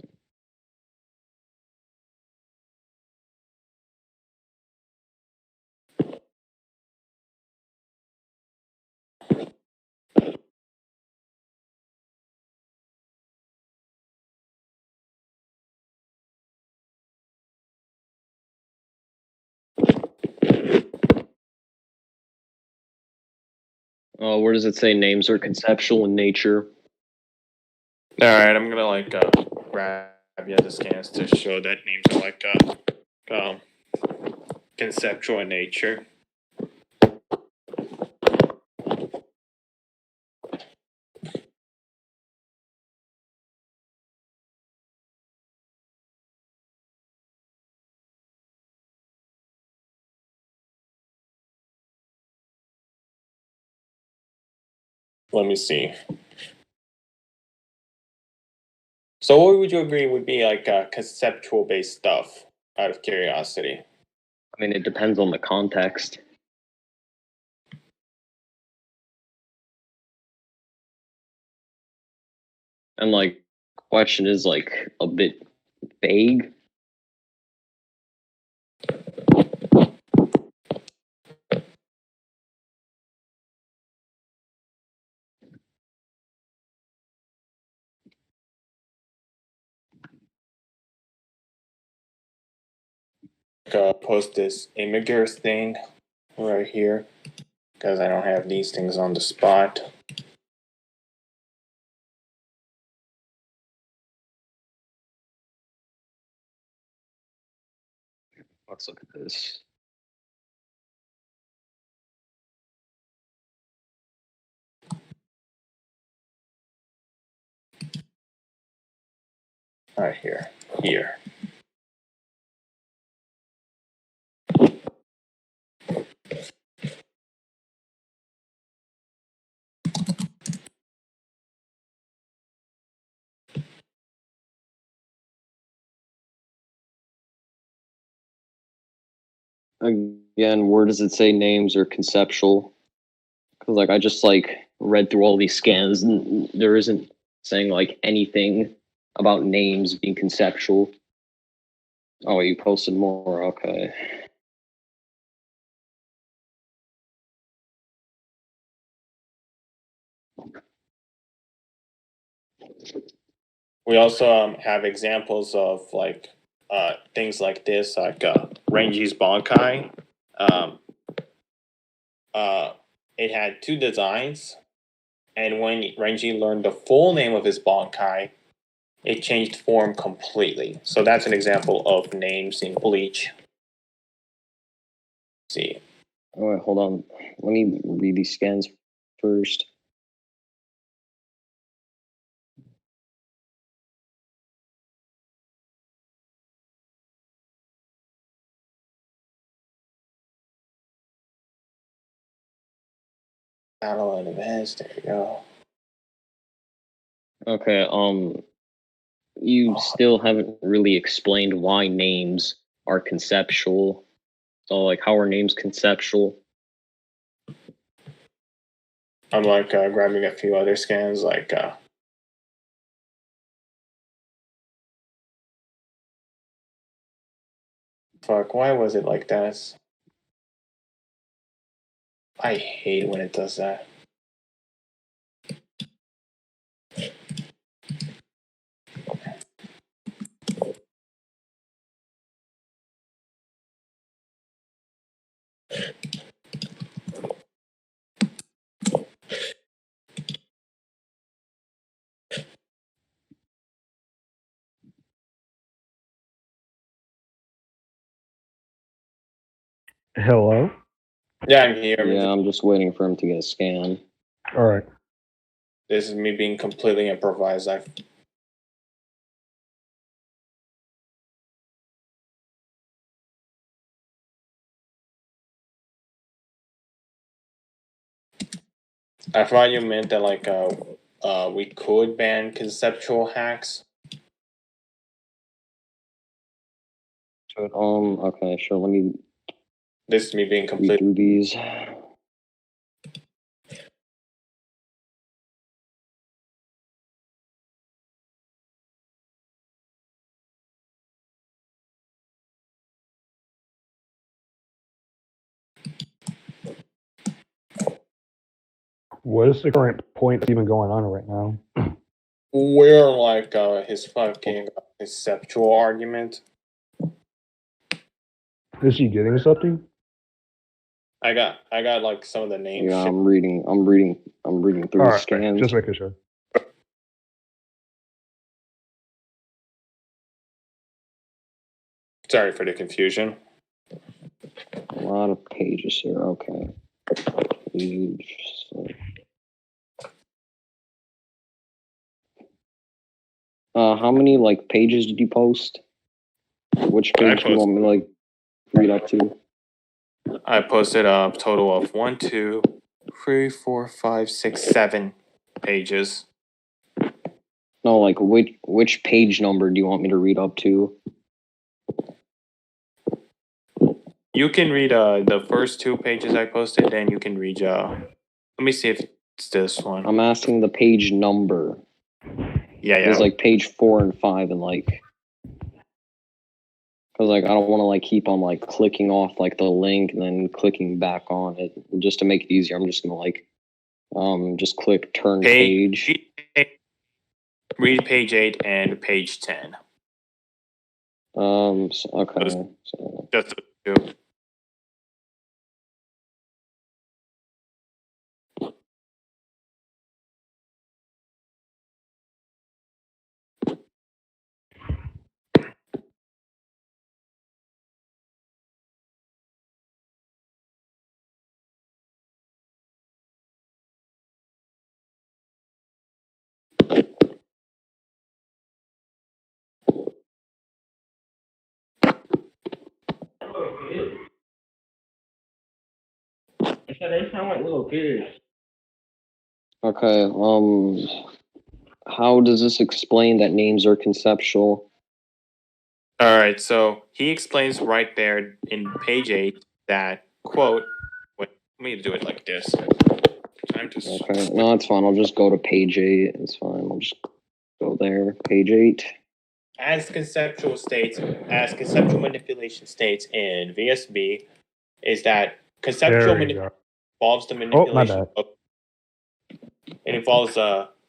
Where does it say names are conceptual in nature? All right, I'm gonna like grab the scans to show that names are like conceptual in nature. Let me see. So, what would you agree would be like conceptual based stuff? Out of curiosity. I mean, it depends on the context. And like, question is like a bit vague. Post this imagers thing right here because I don't have these things on the spot. Let's look at this. Right here. Here. Again, where does it say names are conceptual? Because like I just like read through all these scans, and there isn't saying like anything about names being conceptual. Oh, you posted more. Okay. We also have examples of like things like this, like Renji's Bankai. It had two designs, and when Renji learned the full name of his Bankai, it changed form completely. So that's an example of names in Bleach. Let's see. Oh, wait, hold on. Let me read these scans first. Battle and events. There you go. Okay. You still haven't really explained why names are conceptual. So, like, how are names conceptual? I'm like grabbing a few other scans, like fuck. Why was it like that? I hate when it does that. Hello? Yeah, I'm here. Yeah, I'm just waiting for him to get a scan. All right. This is me being completely improvised. I thought you meant that like we could ban conceptual hacks. Okay, sure. Let me This is me being read completely. through these. What is the current point that's even going on right now? We're like his fucking conceptual argument. Is he getting something? I got like some of the names. Yeah, Shit. I'm reading through All the right. scans. Just making sure. Sorry for the confusion. A lot of pages here. Okay. Page. How many like pages did you post? Which page do you want me to like read up to? I posted a total of 1, 2, 3, 4, 5, 6, 7 pages. No, like which page number do you want me to read up to? You can read the first 2 pages I posted, then you can read let me see if it's this one. I'm asking the page number. Yeah. There's like page 4 and 5 and like, because like I don't want to like keep on like clicking off like the link and then clicking back on it. Just to make it easier, I'm just gonna like just click turn page. Read page 8 and page 10. Okay. So Just the 2. They sound like little kids. okay. How does this explain that names are conceptual? All right, so he explains right there in page 8 that, quote, wait, let me do it like this. Time to Okay, no, it's fine. I'll just go to page 8. It's fine. I'll just go there. Page 8. as conceptual manipulation states in VSB, is that conceptual There you manipulation go. involves the Oh, my manipulation bad. of it involves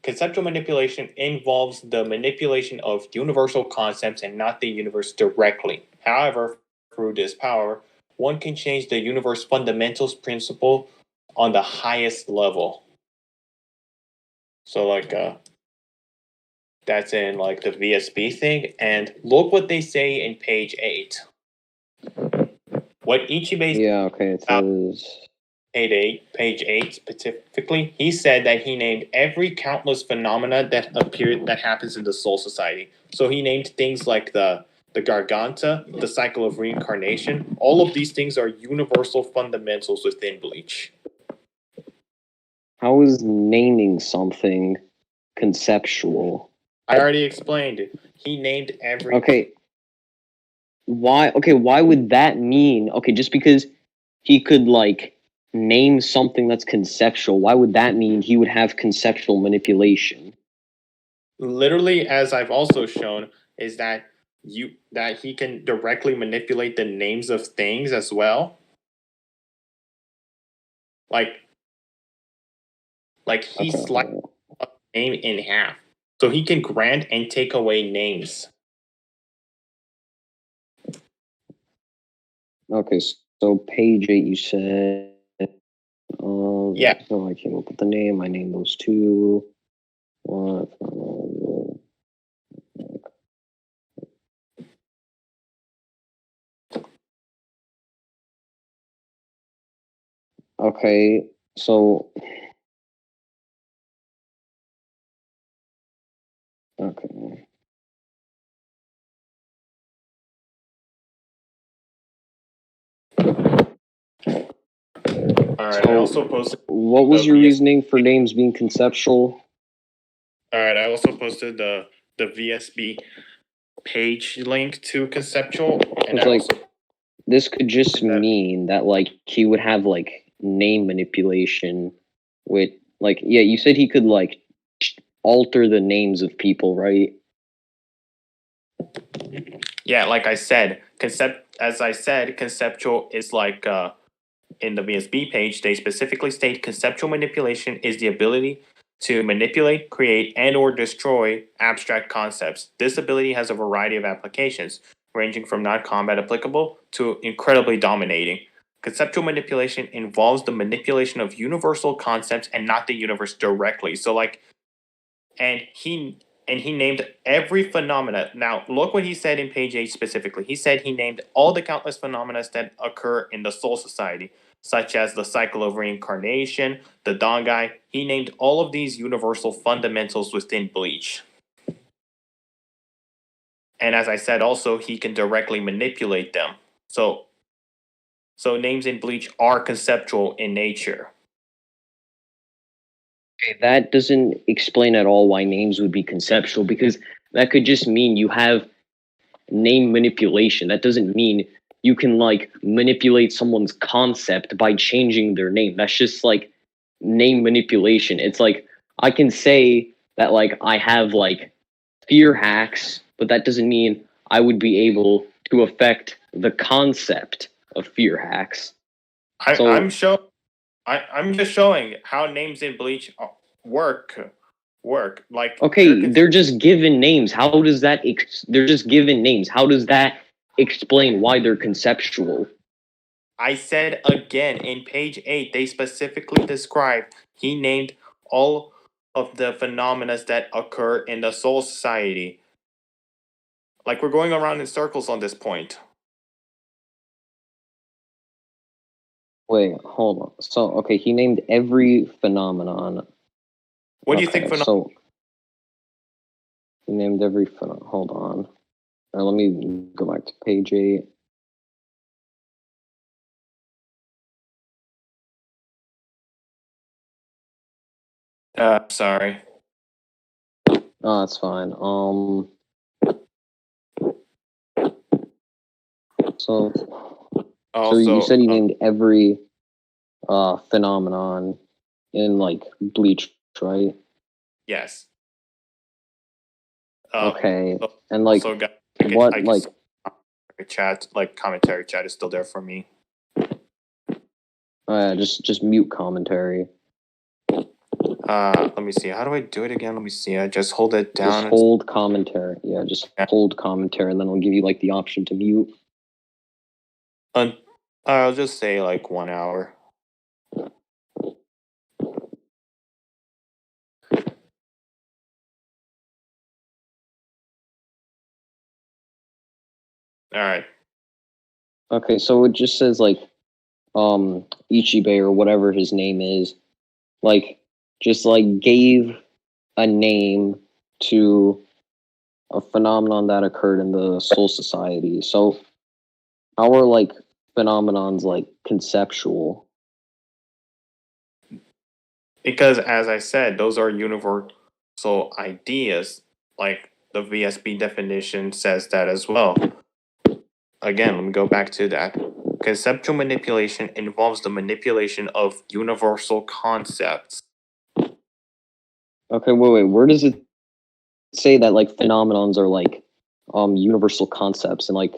conceptual manipulation involves the manipulation of universal concepts and not the universe directly. However, through this power, one can change the universe fundamentals principle on the highest level. So like that's in like the VSB thing, and look what they say in page 8. What Ichibei Yeah, okay, it says. page 8 specifically, he said that he named every countless phenomena that happens in the Soul Society. So he named things like the Garganta, the cycle of reincarnation. All of these things are universal fundamentals within Bleach. How is naming something conceptual? I already explained it. He named every. Okay. Why? Okay, why would that mean? Okay, just because he could like name something that's conceptual, why would that mean he would have conceptual manipulation? Literally, as I've also shown, is that he can directly manipulate the names of things as well. Like he Okay. sliced a name in half. So he can grant and take away names. Okay, so page 8 you said Yeah. So I came up with the name, I named those two. What Okay, so okay. Alright, So I also posted what was your VS reasoning for names being conceptual? Alright, I also posted the VSB page link to conceptual, and Because I like also this could just that mean that like he would have like name manipulation with like yeah, you said he could like alter the names of people, right? yeah, like I said, conceptual is like in the VSB page, they specifically state conceptual manipulation is the ability to manipulate, create, and or destroy abstract concepts. This ability has a variety of applications, ranging from non-combat applicable to incredibly dominating. Conceptual manipulation involves the manipulation of universal concepts and not the universe directly. So like and he named every phenomena. Now, look what he said in page 8 specifically. He said he named all the countless phenomena that occur in the Soul Society, such as the cycle of reincarnation, the Dongai. He named all of these universal fundamentals within Bleach. And as I said, also, he can directly manipulate them. So names in Bleach are conceptual in nature. Okay, that doesn't explain at all why names would be conceptual because that could just mean you have name manipulation. That doesn't mean you can like manipulate someone's concept by changing their name. That's just like name manipulation. It's like I can say that like I have like fear hacks, but that doesn't mean I would be able to affect the concept of fear hacks. I'm just showing how names in Bleach work. Like Okay, they're just given names. How does that? They're just given names. How does that explain why they're conceptual? I said again in page 8, they specifically describe he named all of the phenomena that occur in the Soul Society. Like we're going around in circles on this point. Wait, hold on. So, okay, he named every phenomenon. What do you think? So he named every phenomenon. Hold on. Let me go back to page 8. Sorry. Oh, that's fine. So So you Also, said he named every phenomenon in like Bleach, right? yes. Okay. So- And like also, guys, what I can like see chat, like commentary chat is still there for me. just mute commentary. Let me see. How do I do it again? Let me see. I just hold it down. Just hold commentary. Yeah, just hold commentary and then it'll give you like the option to mute. I'll just say like 1 hour. All right. Okay, so it just says like Ichibe or whatever his name is, like just like gave a name to a phenomenon that occurred in the Soul Society. So how are like phenomenons like conceptual? Because as I said, those are universal ideas. Like the VSB definition says that as well. Again, let me go back to that. Conceptual manipulation involves the manipulation of universal concepts. Okay, wait, where does it say that like phenomenons are like universal concepts and like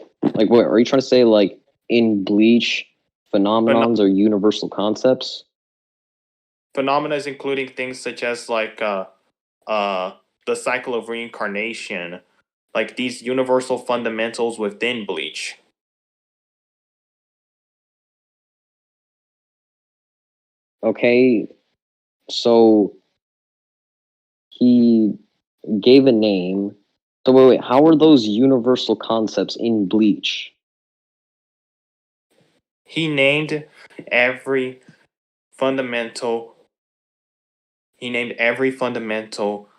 what are you trying to say like in Bleach phenomenons are universal concepts? Phenomena is including things such as like the cycle of reincarnation, like these universal fundamentals within Bleach. Okay, so he gave a name. So wait, how are those universal concepts in Bleach? He named every fundamental. He named every fundamental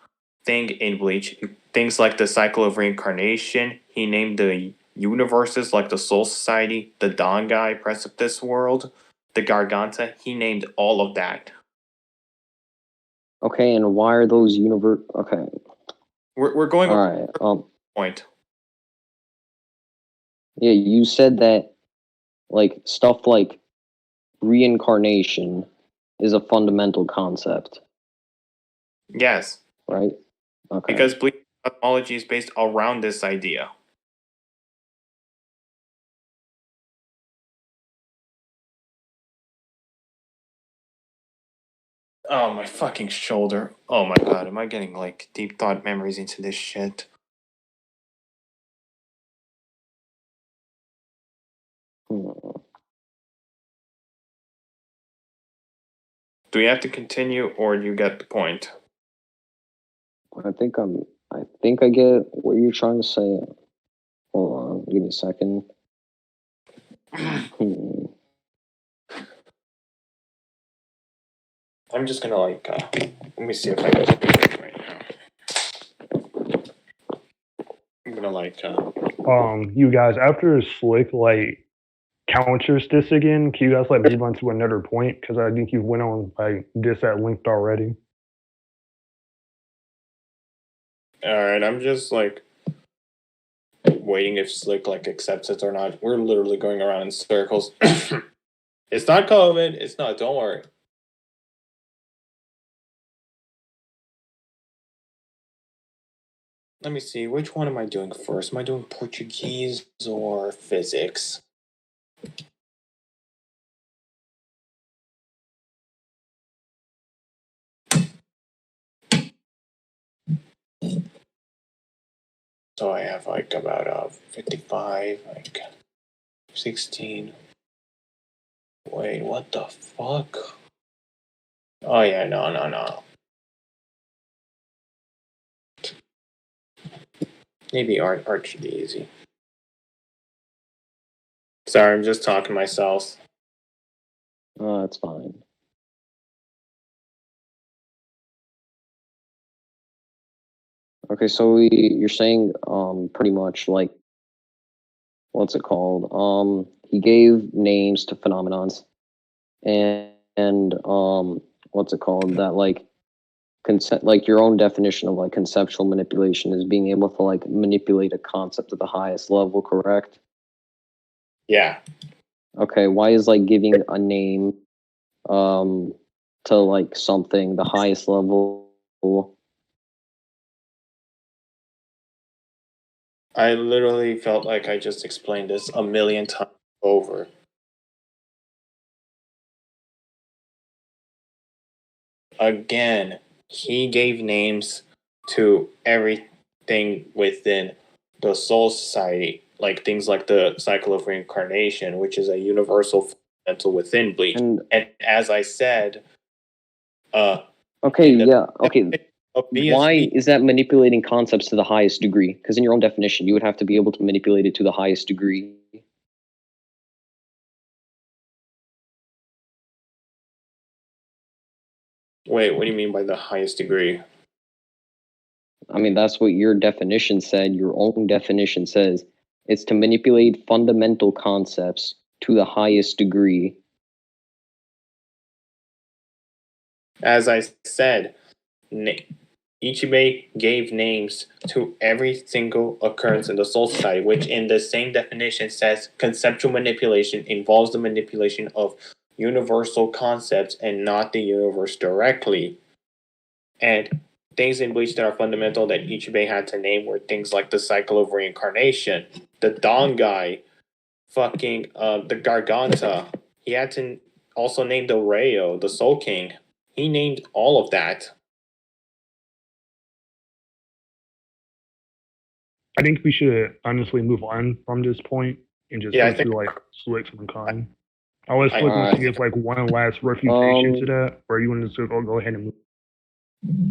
thing in Bleach. Things like the cycle of reincarnation. He named the universes like the Soul Society, the Dangai Precipice World, the Garganta. He named all of that. Okay, and why are those okay. We're going All over right. point. Yeah, you said that like stuff like reincarnation is a fundamental concept, Yes, right? Okay. because Bleach cosmology is based around this idea. Oh, my fucking shoulder. Oh my god, am I getting like deep thought memories into this shit? Hmm. Do we have to continue or do you get the point? I think I get what you're trying to say. Hold on, give me a second. Hmm. I'm just gonna like, let me see if I can do it right now. I'm gonna like, You guys, after Slick like counters this again, can you guys like move on to another point? Because I think you went on like this at length already. alright, I'm just like waiting if Slick like accepts it or not. We're literally going around in circles. It's not COVID, it's not, don't worry. Let me see, which one am I doing first? Am I doing Portuguese or physics? So I have like about 55, like 16. Wait, what the fuck? Oh yeah, no. Maybe art should be easy. Sorry, I'm just talking to myself. That's fine. Okay, so you're saying pretty much like what's it called? He gave names to phenomenons, and what's it called? That like like your own definition of like conceptual manipulation is being able to like manipulate a concept at the highest level, correct? Yeah. Okay, why is like giving a name to like something the highest level? I literally felt like I just explained this a million times over. Again, he gave names to everything within the Soul Society, like things like the cycle of reincarnation, which is a universal fundamental within Bleach. And And as I said, okay, in the yeah, okay. of Why BSB, is that manipulating concepts to the highest degree? Because in your own definition, you would have to be able to manipulate it to the highest degree. wait, what do you mean by the highest degree? I mean, that's what your definition said. Your own definition says it's to manipulate fundamental concepts to the highest degree. As I said, Ichibei gave names to every single occurrence in the Soul Society, which in the same definition says conceptual manipulation involves the manipulation of universal concepts and not the universe directly. And things in Bleach that are fundamental that Ichibei had to name were things like the cycle of reincarnation, the Dongai, fucking the Garganta. He had to also name the Rayo, the Soul King. He named all of that. I think we should honestly move on from this point and just Yeah, I go think to like Slicks and Con. I'll let I- Slick wants to Alright. give like one last refutation to that, or you want to go ahead and move.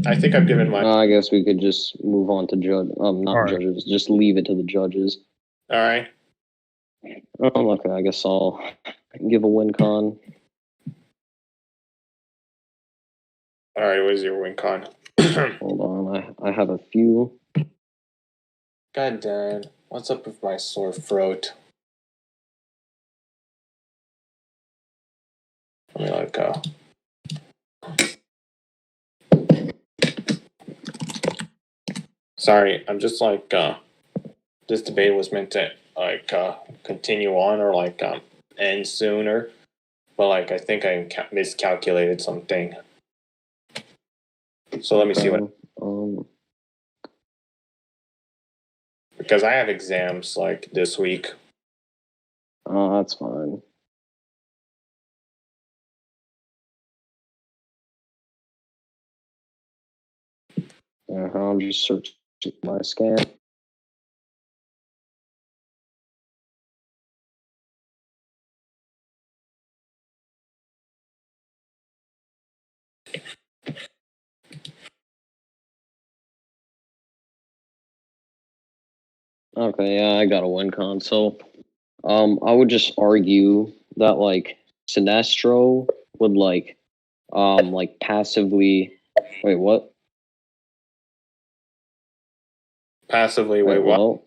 I think I've given my. I guess we could just move on to not Alright. judges. Just leave it to the judges. All right. Okay, I guess I'll give a win con. All right. What is your win con? Hold on, I have a few. God damn. What's up with my sore throat? Let me let go. Sorry, I'm just like this debate was meant to like continue on or like end sooner, but like I think I miscalculated something. So let me see what, because I have exams like this week. Oh, that's fine. I'm just searching my scan. Okay, yeah, I got a win con. So, I would just argue that like Sinestro would like passively. Wait, what? Passively, wait, what? Well,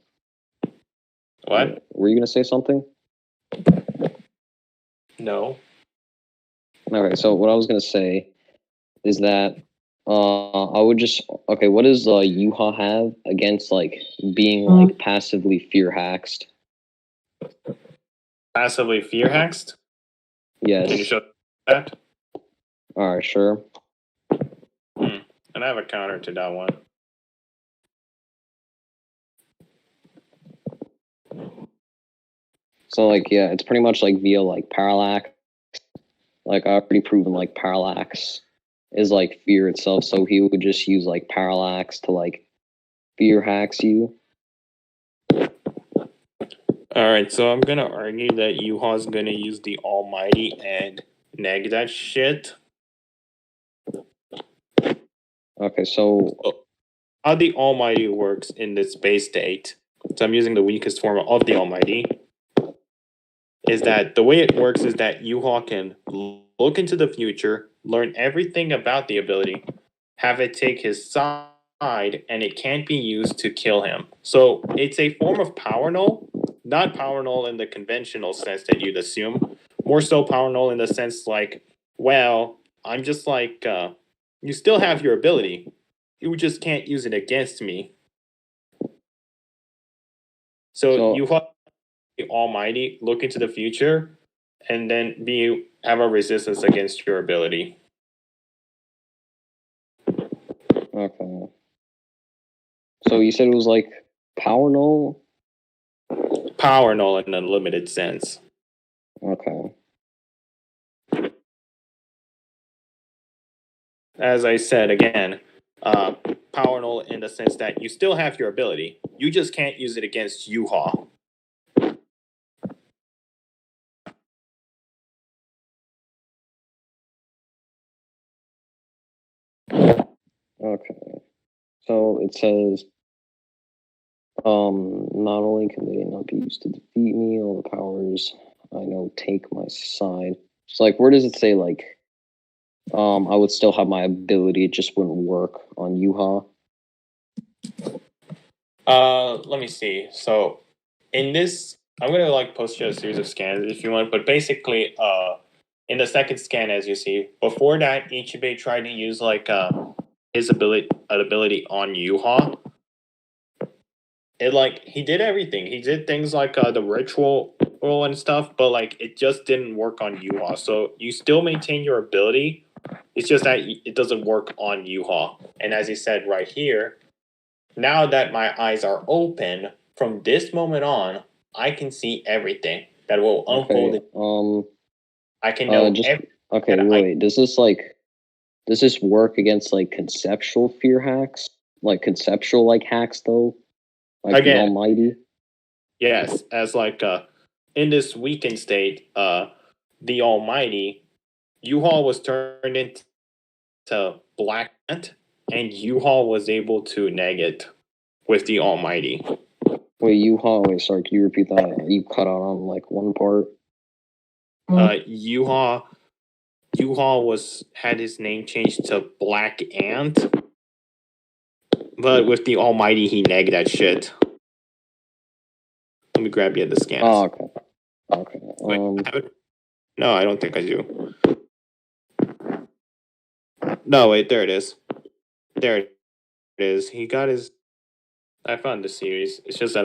What? were you gonna say something? No. Okay, so what I was gonna say is that I would just okay. What does Yhwach have against like being like passively fear haxed? Passively fear hexed? Yes. Can you show that? All right, sure. And I have a counter to that one. So like yeah, it's pretty much like via like parallax. Like I already proven like parallax is like fear itself, so he would just use like parallax to like fear hacks you. Alright, so I'm gonna argue that Yhwach's gonna use the Almighty and neg that shit. Okay, so How the Almighty works in this base state, so I'm using the weakest form of the Almighty, is that the way it works is that Yhwach can look into the future, learn everything about the ability, have it take his side, and it can't be used to kill him. So it's a form of power null, not power null in the conventional sense that you'd assume, more so power null in the sense like, well, I'm just like, you still have your ability, you just can't use it against me. So you have the Almighty look into the future, and then B, have a resistance against your ability. Okay. So you said it was like power null? Power null in a limited sense. Okay. As I said again, power null in the sense that you still have your ability. You just can't use it against Yhwach. Okay. So it says, not only can they not be used to defeat me, all the powers I know take my side. So like, where does it say like, I would still have my ability, it just wouldn't work on Yhwach? Let me see. So in this, I'm gonna like post you a series of scans if you want, but basically, in the second scan, as you see, before that, Ichibe tried to use like his ability on Yhwach. It like he did everything. He did things like the ritual and stuff, but like it just didn't work on Yhwach. So you still maintain your ability. It's just that it doesn't work on Yhwach. And as he said right here, now that my eyes are open, from this moment on, I can see everything that will unfold. Okay. I can know okay, wait. Does this work against like conceptual fear hacks? Like conceptual like hacks though? Like Again, the Almighty? yes, as like in this weakened state, the Almighty, Yhwach was turned into Black Ant, and Yhwach was able to neg it with the Almighty. Wait, wait, sorry, can you repeat that? You cut out on like one part. Yhwach had his name changed to Black Ant, but with the Almighty he negged that shit. Let me grab you the scans. Oh, okay. Okay. Wait, no, I don't think I do. No, wait, there it is. There it is. He got his. I found the series. It's just that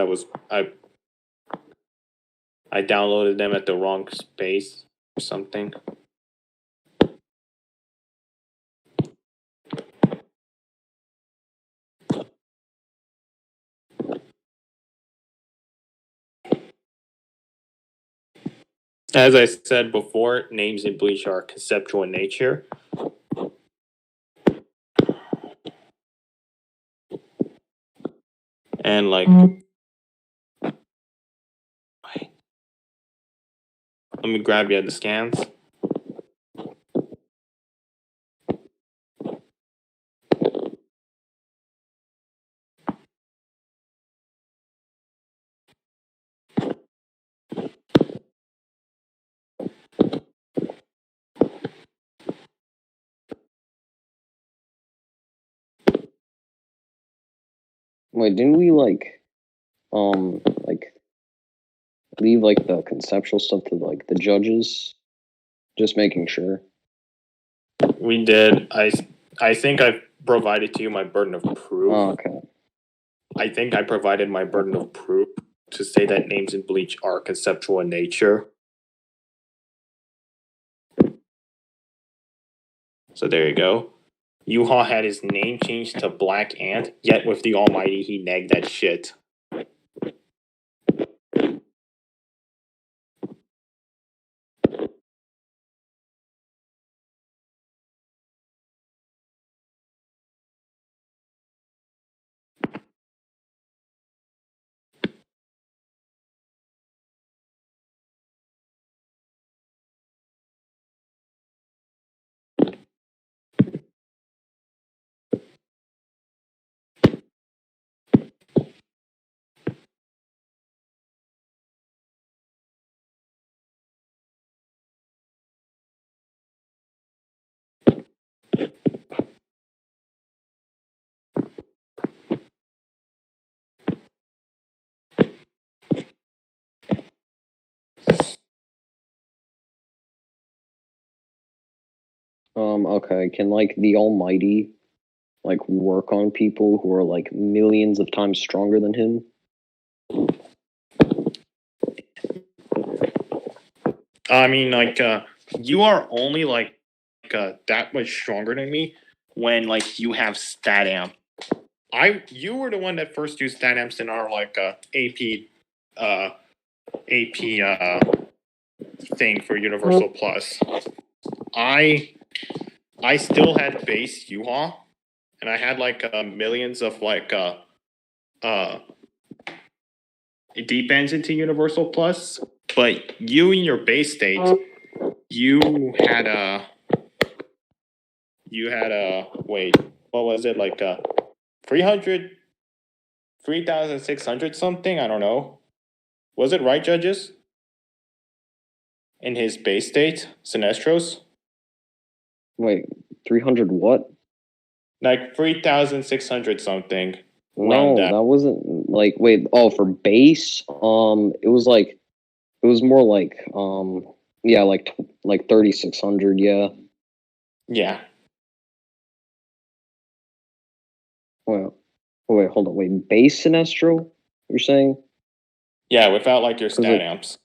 I downloaded them at the wrong space or something. As I said before, names in Bleach are conceptual in nature. And like, wait. Let me grab you the scans. Wait, didn't we like leave like the conceptual stuff to like the judges? Just making sure. We did. I think I provided to you my burden of proof. Oh, okay. I think I provided my burden of proof to say that names in Bleach are conceptual in nature. So there you go. Yhwach had his name changed to Black Ant, yet with the Almighty he negged that shit. Okay. Can like the Almighty like work on people who are like millions of times stronger than him? I mean, like, you are only like that much stronger than me when like you have stat amp. You were the one that first used stat amps in our like AP thing for Universal Plus. I still had base Yhwach, and I had like millions of like depends into Universal Plus, but you in your base state, you had a wait, what was it, like 300 3,600 something, I don't know. Was it right, judges? In his base state, Sinestros? Wait, 300 what? Like 3,600 something. No, that wasn't like wait. Oh, for base, it was like it was more like yeah, like 3,600. Yeah. Yeah. Well, wait, hold on. Wait, base Sinestro? You're saying? Yeah, without like your stat it- amps.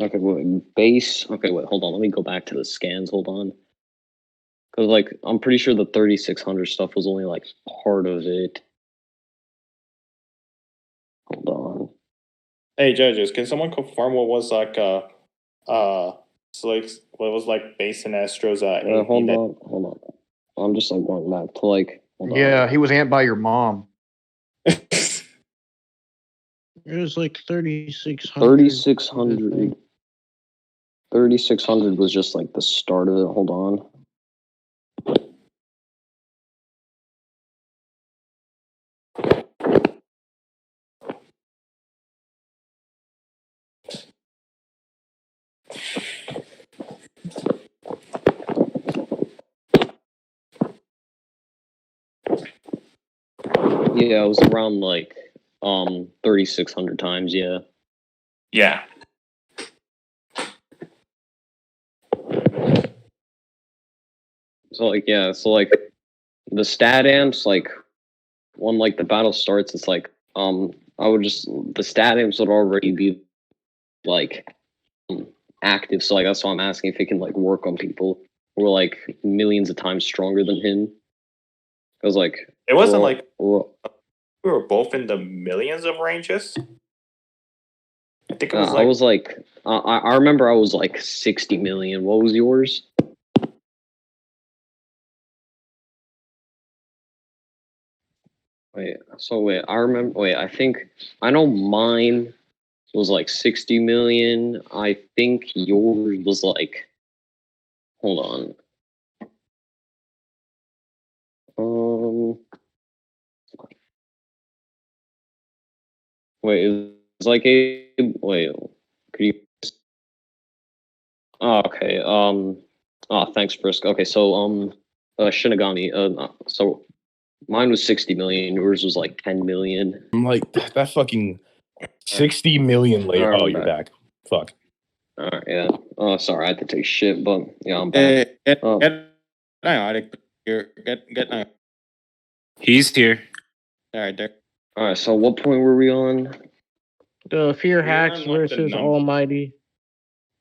Okay, wait, base. Okay, wait, hold on. Let me go back to the scans. Hold on. Because like I'm pretty sure the 3,600 stuff was only like part of it. Hold on. Hey judges, can someone confirm what was like so like what was like base Sinestro's Hold on. I'm just like going back to like. Hold Yeah, on. he was amped by your mom. AP? It was like 3,600. 3,600. 3,600 was just like the start of it. Hold on. Yeah, it was around like 3,600 times. Yeah. Yeah. So like yeah, so like the stat amps, like when like the battle starts, it's like I would just the stat amps would already be like active. So like that's why I'm asking if he can like work on people who are like millions of times stronger than him. Because like It wasn't like well, we were both in the millions of ranges. I think it was I like was like I remember I was like 60 million. What was yours? Wait, I remember. Wait, I think I know mine was like 60 million. I think yours was like. Hold on. Um. Wait, is like a wait. Could you? Oh, okay. Oh, thanks, Frisk. Okay, so Shinigami. So mine was 60 million. Yours was like 10 million. I'm like, that fucking 60 million later. Alright, Oh, I'm you're back. back. Fuck. All right, yeah. Oh, sorry, I had to take shit, but yeah, I'm back. get Oh. get He's here. all right there. All right, so what point were we on? The Fear We were Hacks on, like, the versus number. Almighty.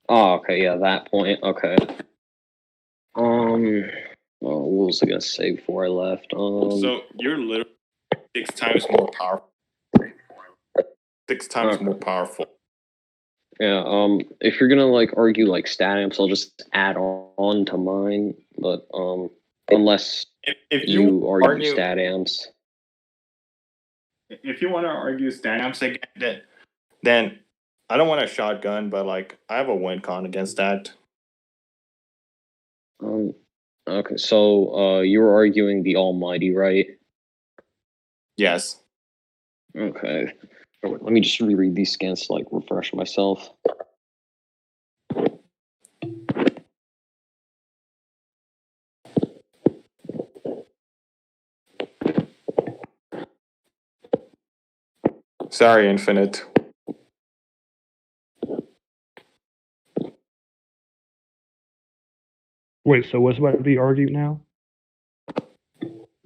Oh, okay, yeah, that point. Okay. What was I gonna say before I left? So you're literally 6 times more powerful. 6 times Okay. more powerful. Yeah. If you're gonna like argue like stat amps, I'll just add on to mine. But unless If you argue argue stat amps, if you want to argue stand-ups again, then I don't want a shotgun, but like I have a win con against that. okay. So you were arguing the Almighty, right? Yes. Okay. Let me just reread these scans to like refresh myself. Sorry, Infinite. Wait, so what's about to be argued now?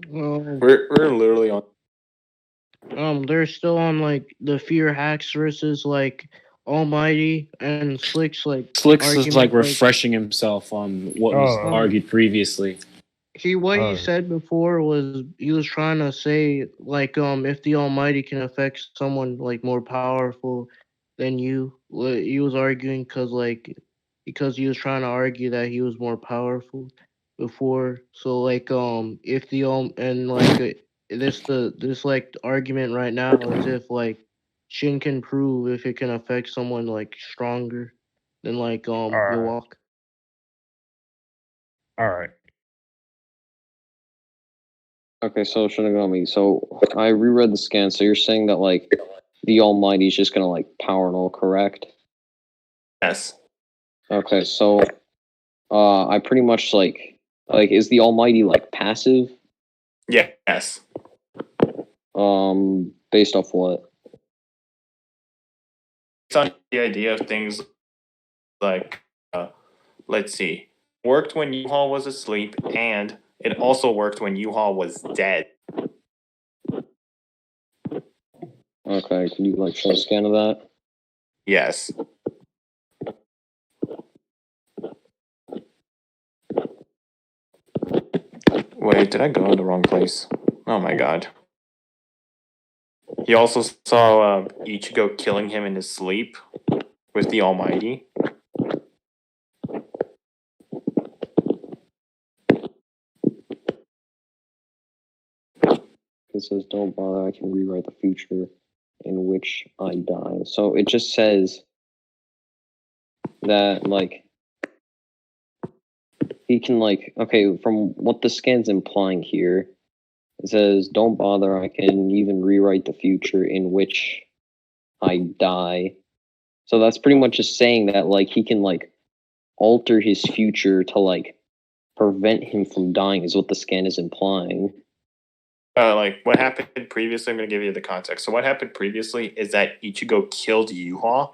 We're literally on. They're still on like the Fear Hacks versus like Almighty and Slick's Slicks is argument, like refreshing himself on what was Oh. argued previously. What Oh. he said before was he was trying to say if the Almighty can affect someone more powerful than you, he was arguing because he was trying to argue that he was more powerful before. So if the this argument right now is if Shin can prove if it can affect someone stronger than Yhwach. All right. Okay, so Shinigami, so I reread the scan, so you're saying that like the Almighty is just gonna like power null, correct? Yes. Okay, so I pretty much like is the Almighty like passive? Yes. Based off what? It's on the idea of things like, let's see, worked when Yhwach was asleep, and it also worked when Yhwach was dead. Okay, can you like show a scan of that? Yes. Wait, did I go in the wrong place? Oh my god. He also saw Ichigo killing him in his sleep with the Almighty. It says, "Don't bother. I can rewrite the future in which I die." So it just says that like he can like okay from what the scan's implying here. It says, "Don't bother. I can even rewrite the future in which I die." So that's pretty much just saying that like he can like alter his future to like prevent him from dying is what the scan is implying. What happened previously, I'm going to give you the context. So what happened previously is that Ichigo killed Yhwach,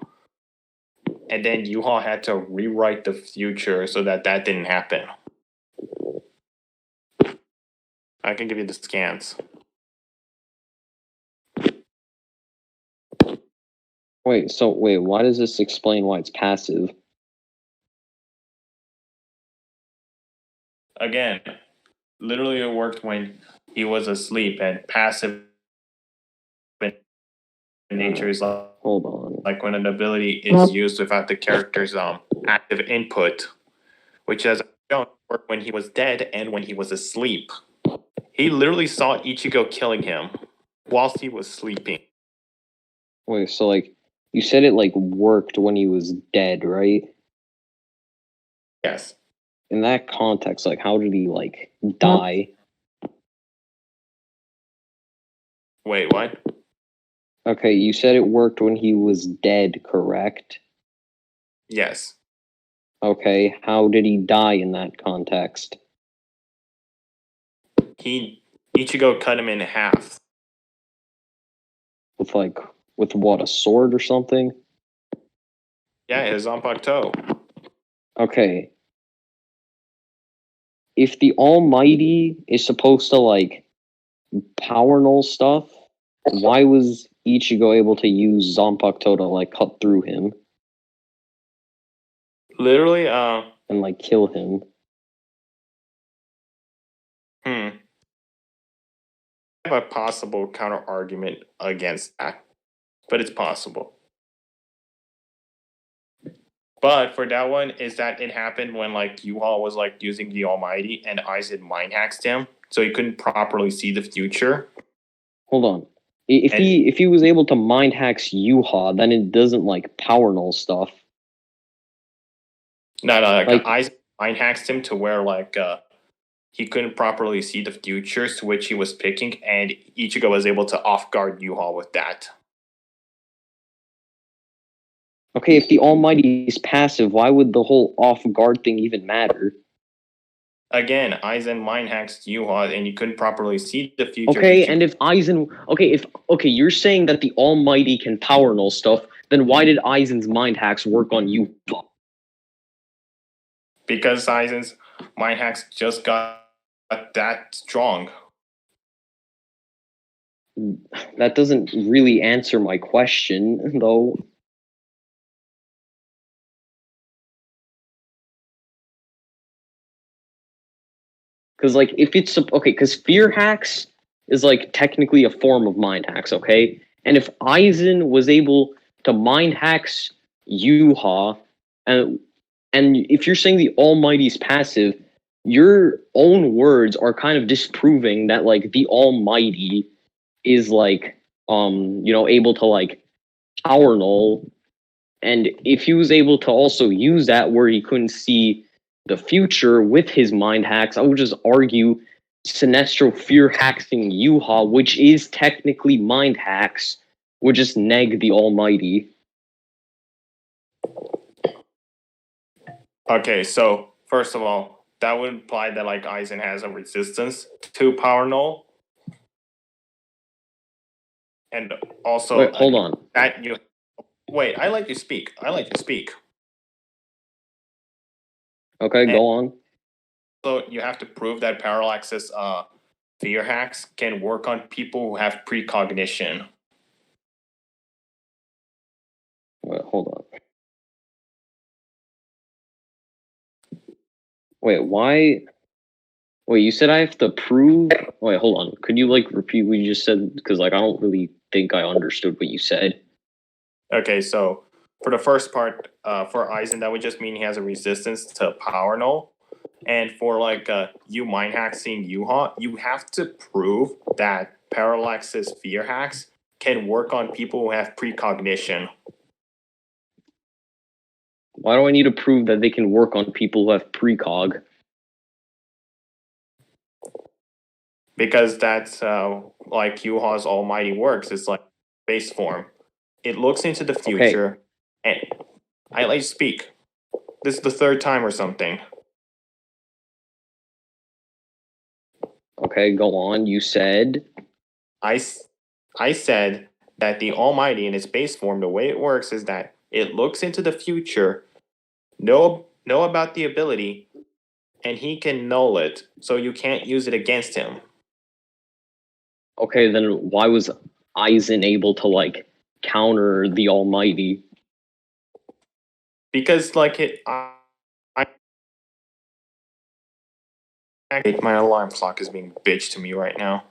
and then Yhwach had to rewrite the future so that didn't happen. I can give you the scans. Wait, why does this explain why it's passive? Again, literally it worked when he was asleep, and passive in nature is Hold on. like when an ability is used without the character's active input, which has shown work when he was dead and when he was asleep. He literally saw Ichigo killing him whilst he was sleeping. Wait, so like you said it like worked when he was dead, right? Yes. In that context, like how did he like die? Wait, what? Okay, you said it worked when he was dead, correct? Yes. Okay, how did he die in that context? Ichigo cut him in half. With what, a sword or something? Yeah, his Zanpakuto. Okay. If the Almighty is supposed to like power null stuff, why was Ichigo able to use Zanpakuto to like cut through him Literally, and like kill him? I have a possible counter argument against that, but it's possible. But for that one, is that it happened when like Yhwach was like using the Almighty and Aizen mind hacked him, so he couldn't properly see the future. Hold on. If he was able to mind hacks Yhwach, then it doesn't like power null stuff. No, like Aizen mind hacks him to where he couldn't properly see the futures to which he was picking, and Ichigo was able to off guard Yhwach with that. Okay, if the Almighty is passive, why would the whole off guard thing even matter? Again, Aizen mind hacks Yhwach, and he couldn't properly see the future. Okay, and if Aizen, you're saying that the Almighty can power null stuff, then why did Aizen's mind hacks work on you? Because Aizen's mind hacks just got that strong. That doesn't really answer my question, though. Because like if it's okay, because fear hacks is like technically a form of mind hacks, okay? And if Aizen was able to mind hacks Yhwach, and if you're saying the Almighty's passive, your own words are kind of disproving that like the Almighty is like able to like power null. And if he was able to also use that where he couldn't see the future with his mind hacks, I would just argue Sinestro fear hacking Yhwach, which is technically mind hacks, would just neg the Almighty. Okay, so first of all, that would imply that like Aizen has a resistance to power null. And also Wait, hold on. that you wait, I like to speak. Okay, go on. So you have to prove that Parallax's fear hacks can work on people who have precognition. Wait, hold on. Wait, why? Wait, you said I have to prove? Wait, hold on. Could you like repeat what you just said? Because like I don't really think I understood what you said. Okay, so for the first part, for Aizen, that would just mean he has a resistance to power null. And for like you mind hacking Yhwach, you have to prove that Parallax's fear hacks can work on people who have precognition. Why do I need to prove that they can work on people who have precog? Because that's like Yhwach's almighty works. It's like base form. It looks into the future, and I let you speak. This is the third time or something. Okay, go on. You said I said that the Almighty in its base form, the way it works is that it looks into the future, know about the ability, and he can null it, so you can't use it against him. okay. Then why was Aizen able to like counter the Almighty? Because like my alarm clock is being bitched to me right now.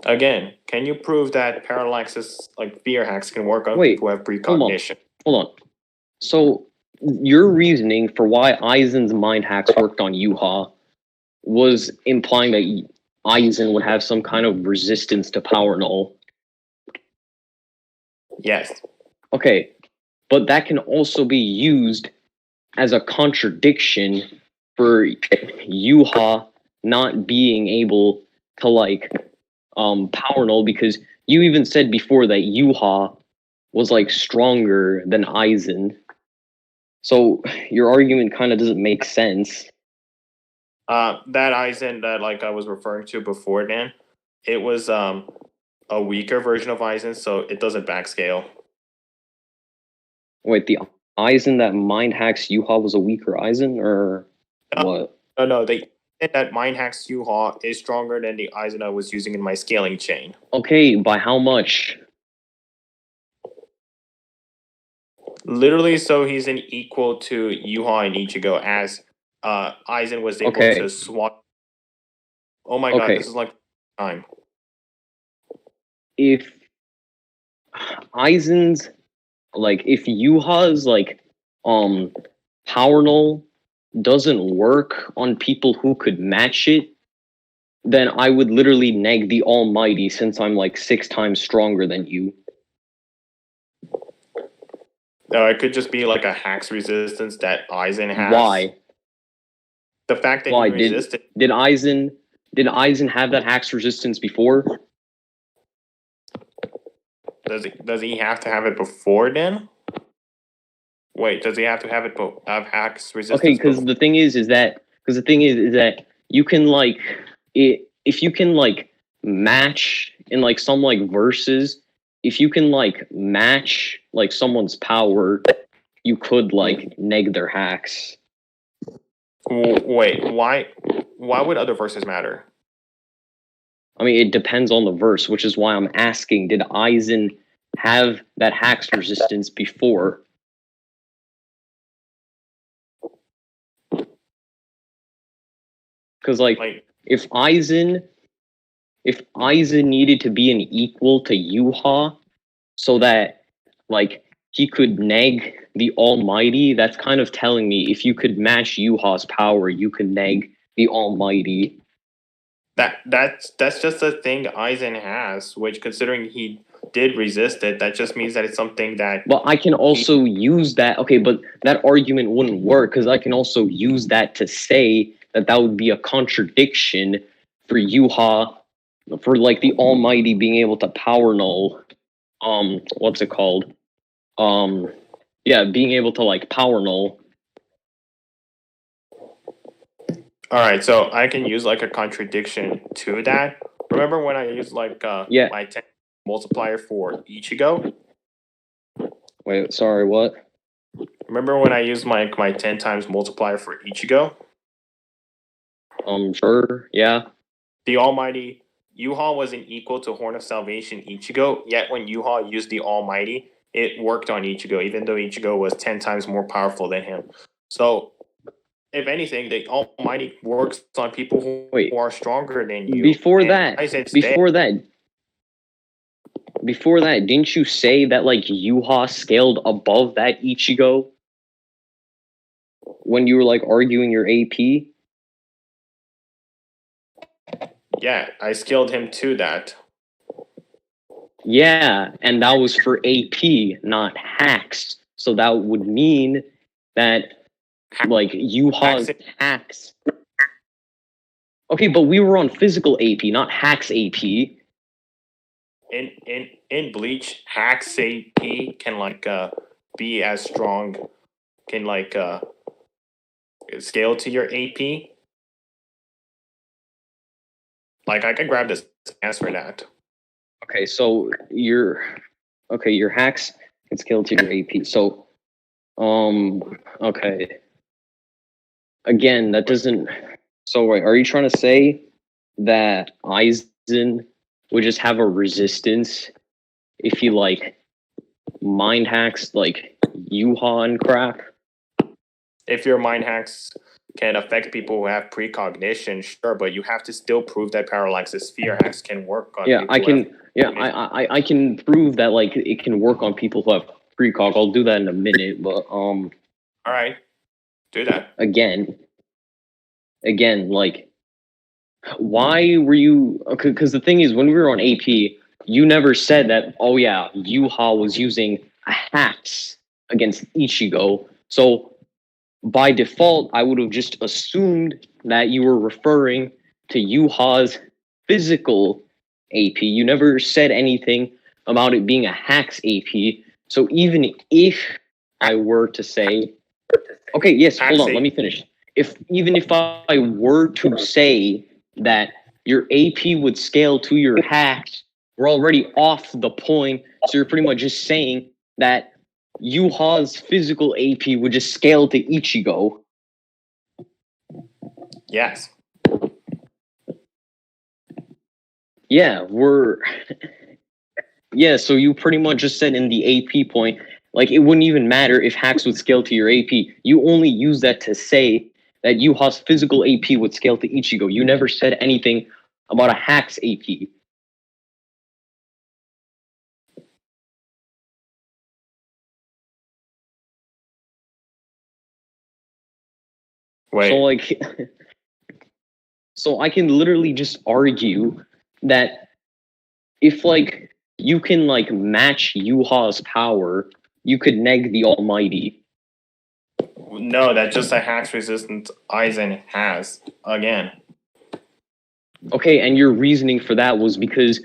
Again, can you prove that Parallax's like fear hacks can work on people who have precognition? Hold on. So your reasoning for why Aizen's mind hacks worked on Yhwach was implying that Aizen would have some kind of resistance to power null. Yes. Okay, but that can also be used as a contradiction for Yhwach not being able to like power null, because you even said before that Yhwach was like stronger than Aizen. So your argument kind of doesn't make sense. That Aizen that like I was referring to before, Dan, it was a weaker version of Aizen, so it doesn't backscale. Wait, the Aizen that mind hacks Yhwach was a weaker Aizen, or what? No, that mind hacks Yhwach is stronger than the Aizen I was using in my scaling chain. Okay, by how much? Literally, so he's an equal to Yhwach and Ichigo, as Aizen was able to swap. Oh my god, this is like time. If Aizen's like, if Yhwach's like power null doesn't work on people who could match it, then I would literally neg the Almighty, since I'm like 6 times stronger than you. No, it could just be like a hacks resistance that Aizen has. Why? The fact that he resisted. Did Aizen have that hacks resistance before? Does he have to have it before then? Wait, does he have to have it have hacks resistance? Okay, because the thing is that you can like if you can like match in like some like verses, if you can like match like someone's power, you could like neg their hacks. Wait, why would other verses matter? I mean, it depends on the verse, which is why I'm asking, did Aizen have that hacks resistance before? Because like Like, if Aizen needed to be an equal to Yhwach so that like he could neg the Almighty, that's kind of telling me if you could match Yhwach's power, you could neg the Almighty. that's just a thing Aizen has, which considering he did resist it, that just means that it's something that But I can also use that. Okay, but that argument wouldn't work because I can also use that to say that that would be a contradiction for Yhwach, for like the Almighty being able to power null. What's it called? Yeah, being able to like power null. Alright, so I can use like a contradiction to that. Remember when I used like Yeah. my 10 multiplier for Ichigo? Wait, sorry, what? Remember when I used my 10 times multiplier for Ichigo? Sure, yeah. The Almighty Yhwach wasn't equal to Horn of Salvation Ichigo, yet when Yhwach used the Almighty, it worked on Ichigo, even though Ichigo was 10 times more powerful than him. So, if anything, the Almighty works on people who are stronger than you. Before And that, Aizen's before that, didn't you say that like Yhwach scaled above that Ichigo when you were like arguing your AP? Yeah, I scaled him to that. Yeah, and that was for AP, not hacks. So that would mean that like Yhwach's hacks. Okay, but we were on physical AP, not hacks AP. In Bleach, Hacks AP can like be as strong, can like scale to your AP. Like I can grab this answer for that. Okay, so your hacks can scale to your AP. So okay. Again, that doesn't. So wait, are you trying to say that Aizen would just have a resistance if he like mind hacks like Yhwach and crap? If your mind hacks can affect people who have precognition, sure, but you have to still prove that parallax's sphere hacks can work on. Yeah, people I who can. have Yeah, I can prove that like it can work on people who have precog. I'll do that in a minute, but All right, do that. again, like, why were you? Because the thing is, when we were on AP, you never said that. Oh yeah, Yhwach was using hacks against Ichigo. So by default, I would have just assumed that you were referring to Yhwach's physical AP. You never said anything about it being a hacks AP. So even if I were to say, okay, yes, hold on, let me finish. Even if I were to say that your AP would scale to your hacks, we're already off the point. So you're pretty much just saying that Yhwach's physical AP would just scale to Ichigo. Yes. Yeah, yeah, so you pretty much just said in the AP point, like it wouldn't even matter if hacks would scale to your AP. You only use that to say that Yhwach's physical AP would scale to Ichigo. You never said anything about a hacks AP. Wait. So like so I can literally just argue that if like you can like match Yhwach's power, you could neg the Almighty. No, that's just a hacks resistance Aizen has again. Okay, and your reasoning for that was because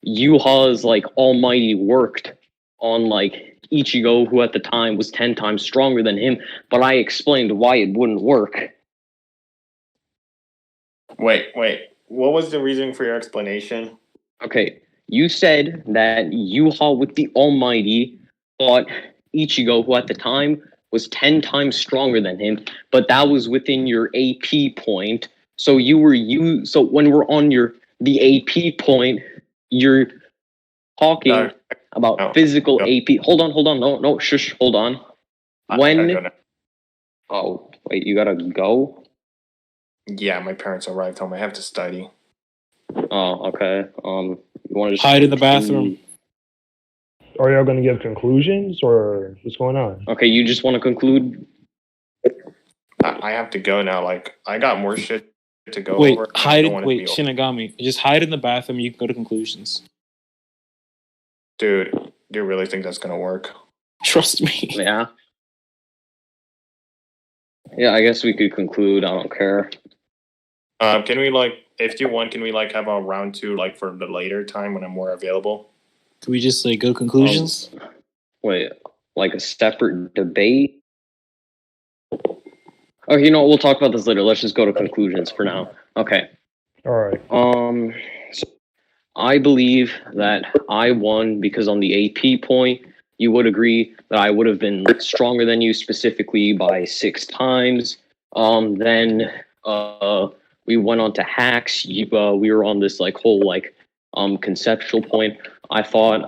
Yhwach's like Almighty worked on like Ichigo, who at the time was 10 times stronger than him, but I explained why it wouldn't work. Wait. What was the reason for your explanation? Okay, you said that Yhwach with the Almighty fought Ichigo, who at the time was 10 times stronger than him, but that was within your AP point. So so when we're on the AP point, you're talking about physical AP. Hold on. No, shush, hold on. Oh, wait, you gotta go? Yeah, my parents arrived home. I have to study. Oh, okay. You want to just Hide in the bathroom. Are y'all gonna give conclusions or what's going on? Okay, you just want to conclude? I have to go now. Like, I got more shit to go Wait, over. And I don't want to be Shinigami. Just hide in the bathroom. You can go to conclusions. Dude, do you really think that's gonna work? Trust me. Yeah. Yeah, I guess we could conclude. I don't care. Can we like, if you want, can we like have a round 2 like for the later time when I'm more available? Can we just like go to conclusions? Wait, like a separate debate? Oh, you know what? We'll talk about this later. Let's just go to conclusions for now. Okay. All right. So I believe that I won because on the AP point, you would agree that I would have been stronger than you specifically by 6 times. Then we went on to hacks. We were on this like whole like conceptual point. I thought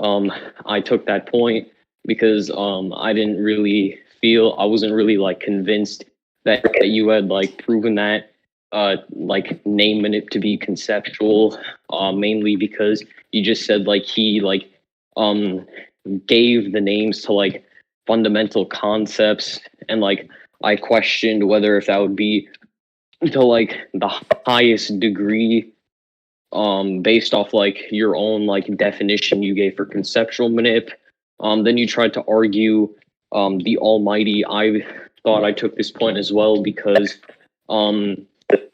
I took that point because I didn't really feel I wasn't really like convinced that you had like proven that like naming it to be conceptual, mainly because you just said like he like gave the names to like fundamental concepts, and like I questioned whether if that would be to like the highest degree based off like your own like definition you gave for conceptual manip. Then you tried to argue the almighty. I thought I took this point as well because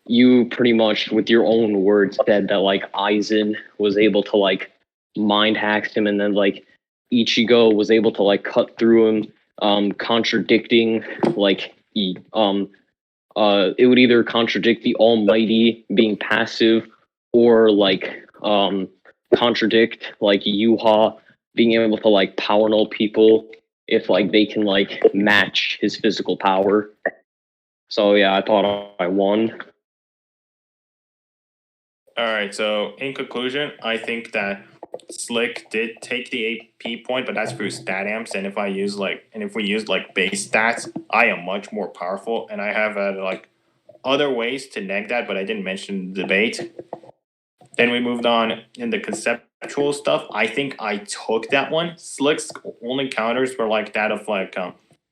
you pretty much with your own words said that like Aizen was able to like mind hacks him, and then like Ichigo was able to like cut through him, contradicting like it would either contradict the almighty being passive or like contradict like Yhwach being able to like power null people if like they can like match his physical power. So yeah, I thought I won. All right. So in conclusion, I think that Slick did take the AP point, but that's through stat amps. And if we use like base stats, I am much more powerful, and I have like other ways to neg that, but I didn't mention the debate. Then we moved on in the conceptual stuff. I think I took that one. Slick's only counters were like that of like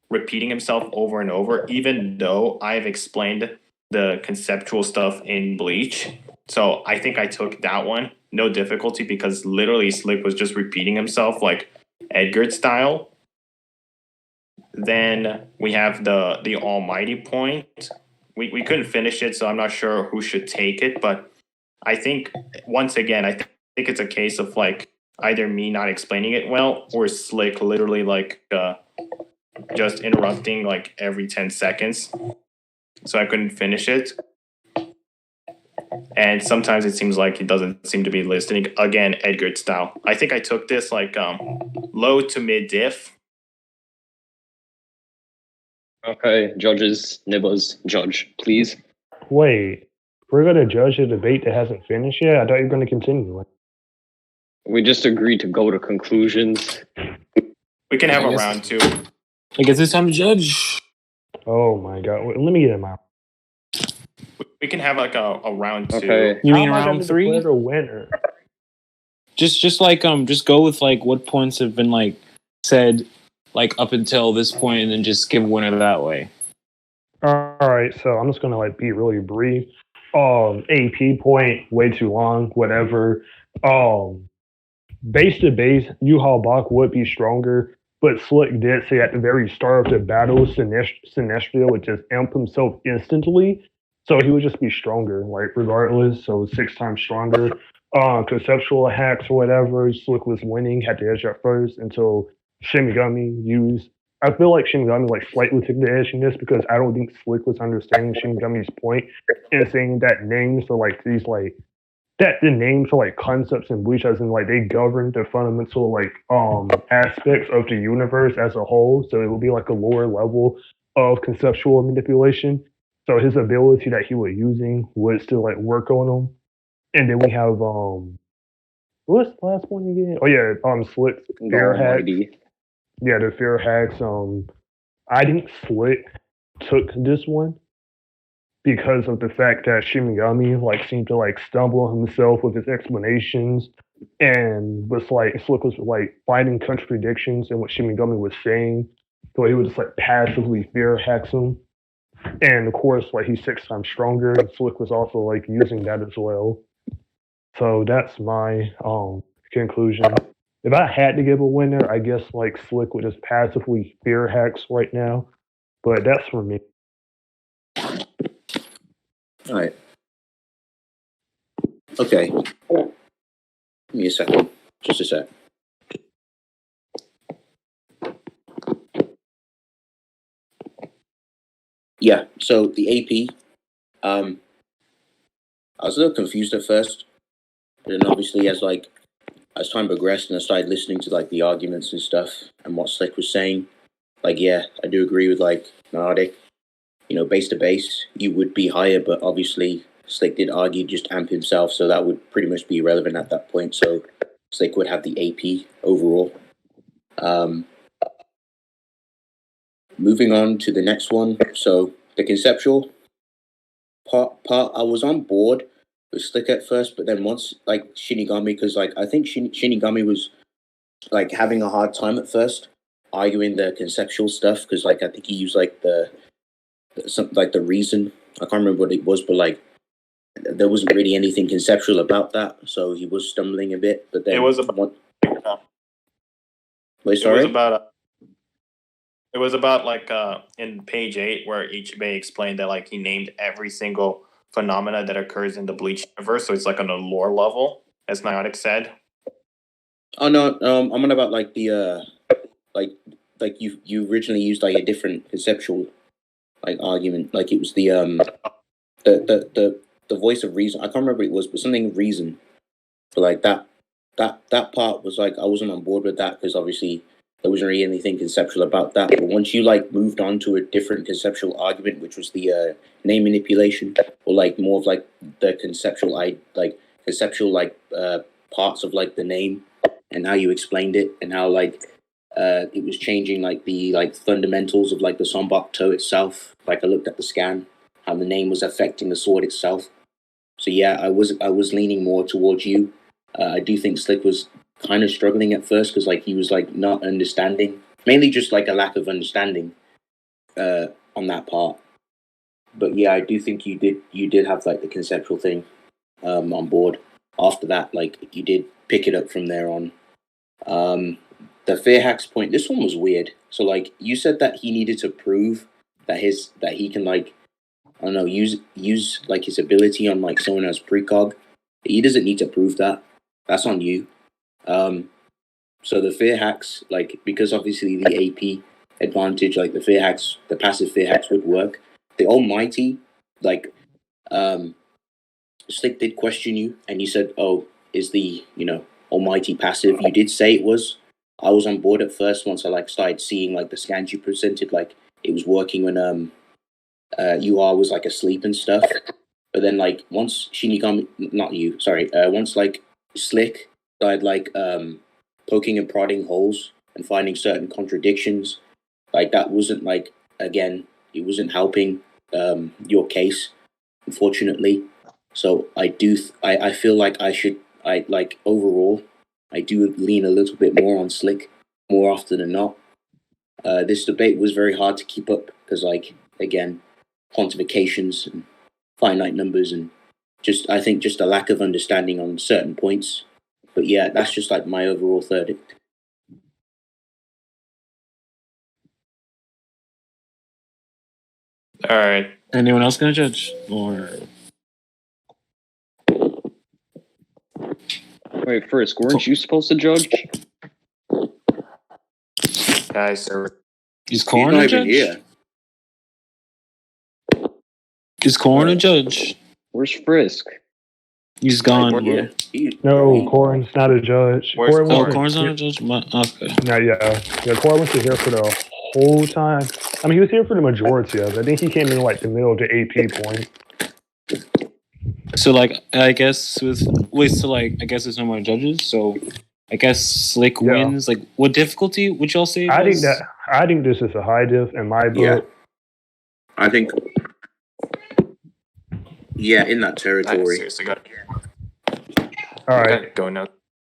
repeating himself over and over, even though I've explained the conceptual stuff in Bleach. So I think I took that one. No difficulty because literally Slick was just repeating himself like Edgar style. Then we have the almighty point. We couldn't finish it, so I'm not sure who should take it, but I think once again, I think it's a case of like either me not explaining it well or Slick literally like just interrupting like every 10 seconds. So I couldn't finish it. And sometimes it seems like he doesn't seem to be listening. Again, Edgar style. I think I took this like low to mid diff. Okay, judges, Nibbles, judge, please. Wait, we're gonna judge a debate that hasn't finished yet. I thought you were gonna continue it. We just agreed to go to conclusions. We can have I a guess- round 2. I guess it's time to judge. Oh my god! Wait, let me get him out. We can have like a round 2. Okay. You How mean am I gonna round 3? declare the winner? Just like just go with like what points have been like said like up until this point, and then just give a winner that way. All right, so I'm just gonna like be really brief. AP point, way too long, whatever. Base to base, Yuhao Bach would be stronger, but Slick did say at the very start of the battle, Sinestro would just amp himself instantly, so he would just be stronger, like regardless. So 6 times stronger. Conceptual hacks or whatever, Slick was winning, had the edge at first until Shinigami used. I feel like Shinigami like slightly took the edge in this because I don't think Slick was understanding Shinigami's point and saying that names are like these like that the names are like concepts in Bleach as in like they govern the fundamental like aspects of the universe as a whole. So it will be like a lower level of conceptual manipulation. So his ability that he was using would still like work on him. And then we have what's the last one again? Oh yeah, Slick fear hacks. Almighty. Yeah, the fear hacks. I think Slick took this one because of the fact that Shinigami like seemed to like stumble on himself with his explanations and was like Slick was like finding contradictions in what Shinigami was saying. So he would just like passively fear hacks him. And of course, like he's 6 times stronger, and Slick was also like using that as well. So that's my conclusion. If I had to give a winner, I guess like Slick would just passively fear hacks right now. But that's for me. All right. Okay. Give me a second. Just a sec. Yeah. So the AP. I was a little confused at first, but then obviously as time progressed and I started listening to like the arguments and stuff and what Slick was saying, like yeah, I do agree with like Nardic. You know, base to base, you would be higher, but obviously Slick did argue just amp himself, so that would pretty much be irrelevant at that point. So Slick would have the AP overall. Moving on to the next one. So the conceptual part, I was on board with Slick at first, but then once like Shinigami, because like I think Shinigami was like having a hard time at first arguing the conceptual stuff because like I think he used like the reason. I can't remember what it was, but like there wasn't really anything conceptual about that, so he was stumbling a bit. But then It was about. Wait, sorry. It was about like in page 8 where Ichibei explained that like he named every single phenomena that occurs in the Bleach universe, so it's like on a lore level, as Niotic said. Oh no, I'm on about like the like you originally used like a different conceptual like argument, like it was the voice of reason. I can't remember what it was, but something of reason. But like that part was like I wasn't on board with that because obviously there wasn't really anything conceptual about that. But once you like moved on to a different conceptual argument, which was the name manipulation, or like more of like the conceptual parts of like the name and how you explained it and how like it was changing like the like fundamentals of like the Sonbok toe itself. Like I looked at the scan, how the name was affecting the sword itself. So yeah, I was leaning more towards you. I do think Slick was kind of struggling at first because like he was like not understanding, mainly just like a lack of understanding on that part. But yeah, I do think you did have like the conceptual thing on board. After that, like you did pick it up from there on. The fear hacks point. This one was weird. So like you said that he needed to prove that he can like I don't know use like his ability on like someone who has precog. He doesn't need to prove that. That's on you. So the fear hacks, like because obviously the AP advantage, like the passive fear hacks would work. The Almighty, like Slick did question you, and you said, "Oh, is the Almighty passive?" You did say it was. I was on board at first once I like started seeing like the scans you presented, like it was working when UR was like asleep and stuff. But then like once Shinigami, not you, sorry, once like Slick started like poking and prodding holes and finding certain contradictions, like that wasn't like again, it wasn't helping your case, unfortunately. So I feel like I like overall I do lean a little bit more on Slick more often than not. This debate was very hard to keep up because like again, quantifications and finite numbers and I think just a lack of understanding on certain points. But yeah, that's just like my overall verdict. All right. Anyone else gonna judge or? Wait, first, weren't you supposed to judge? Guys, sir. Is Corn a judge? Here. Is Corn a judge? Where's Frisk? He's gone, bro. No, Corin's not a judge. Where's Corin Corin? was Corn's not here- a judge. Okay. No, yeah. Corin was here for the whole time. I mean, he was here for the majority of it. I think he came in like the middle of the AP point. So like, I guess so like, I guess there's no more judges. So I guess Slick Yeah. wins. Like, what difficulty would y'all say? I was? think this is a high diff in my book. Yeah. I think Yeah, in that Alright, territory. seriously, got All right. gotta go now.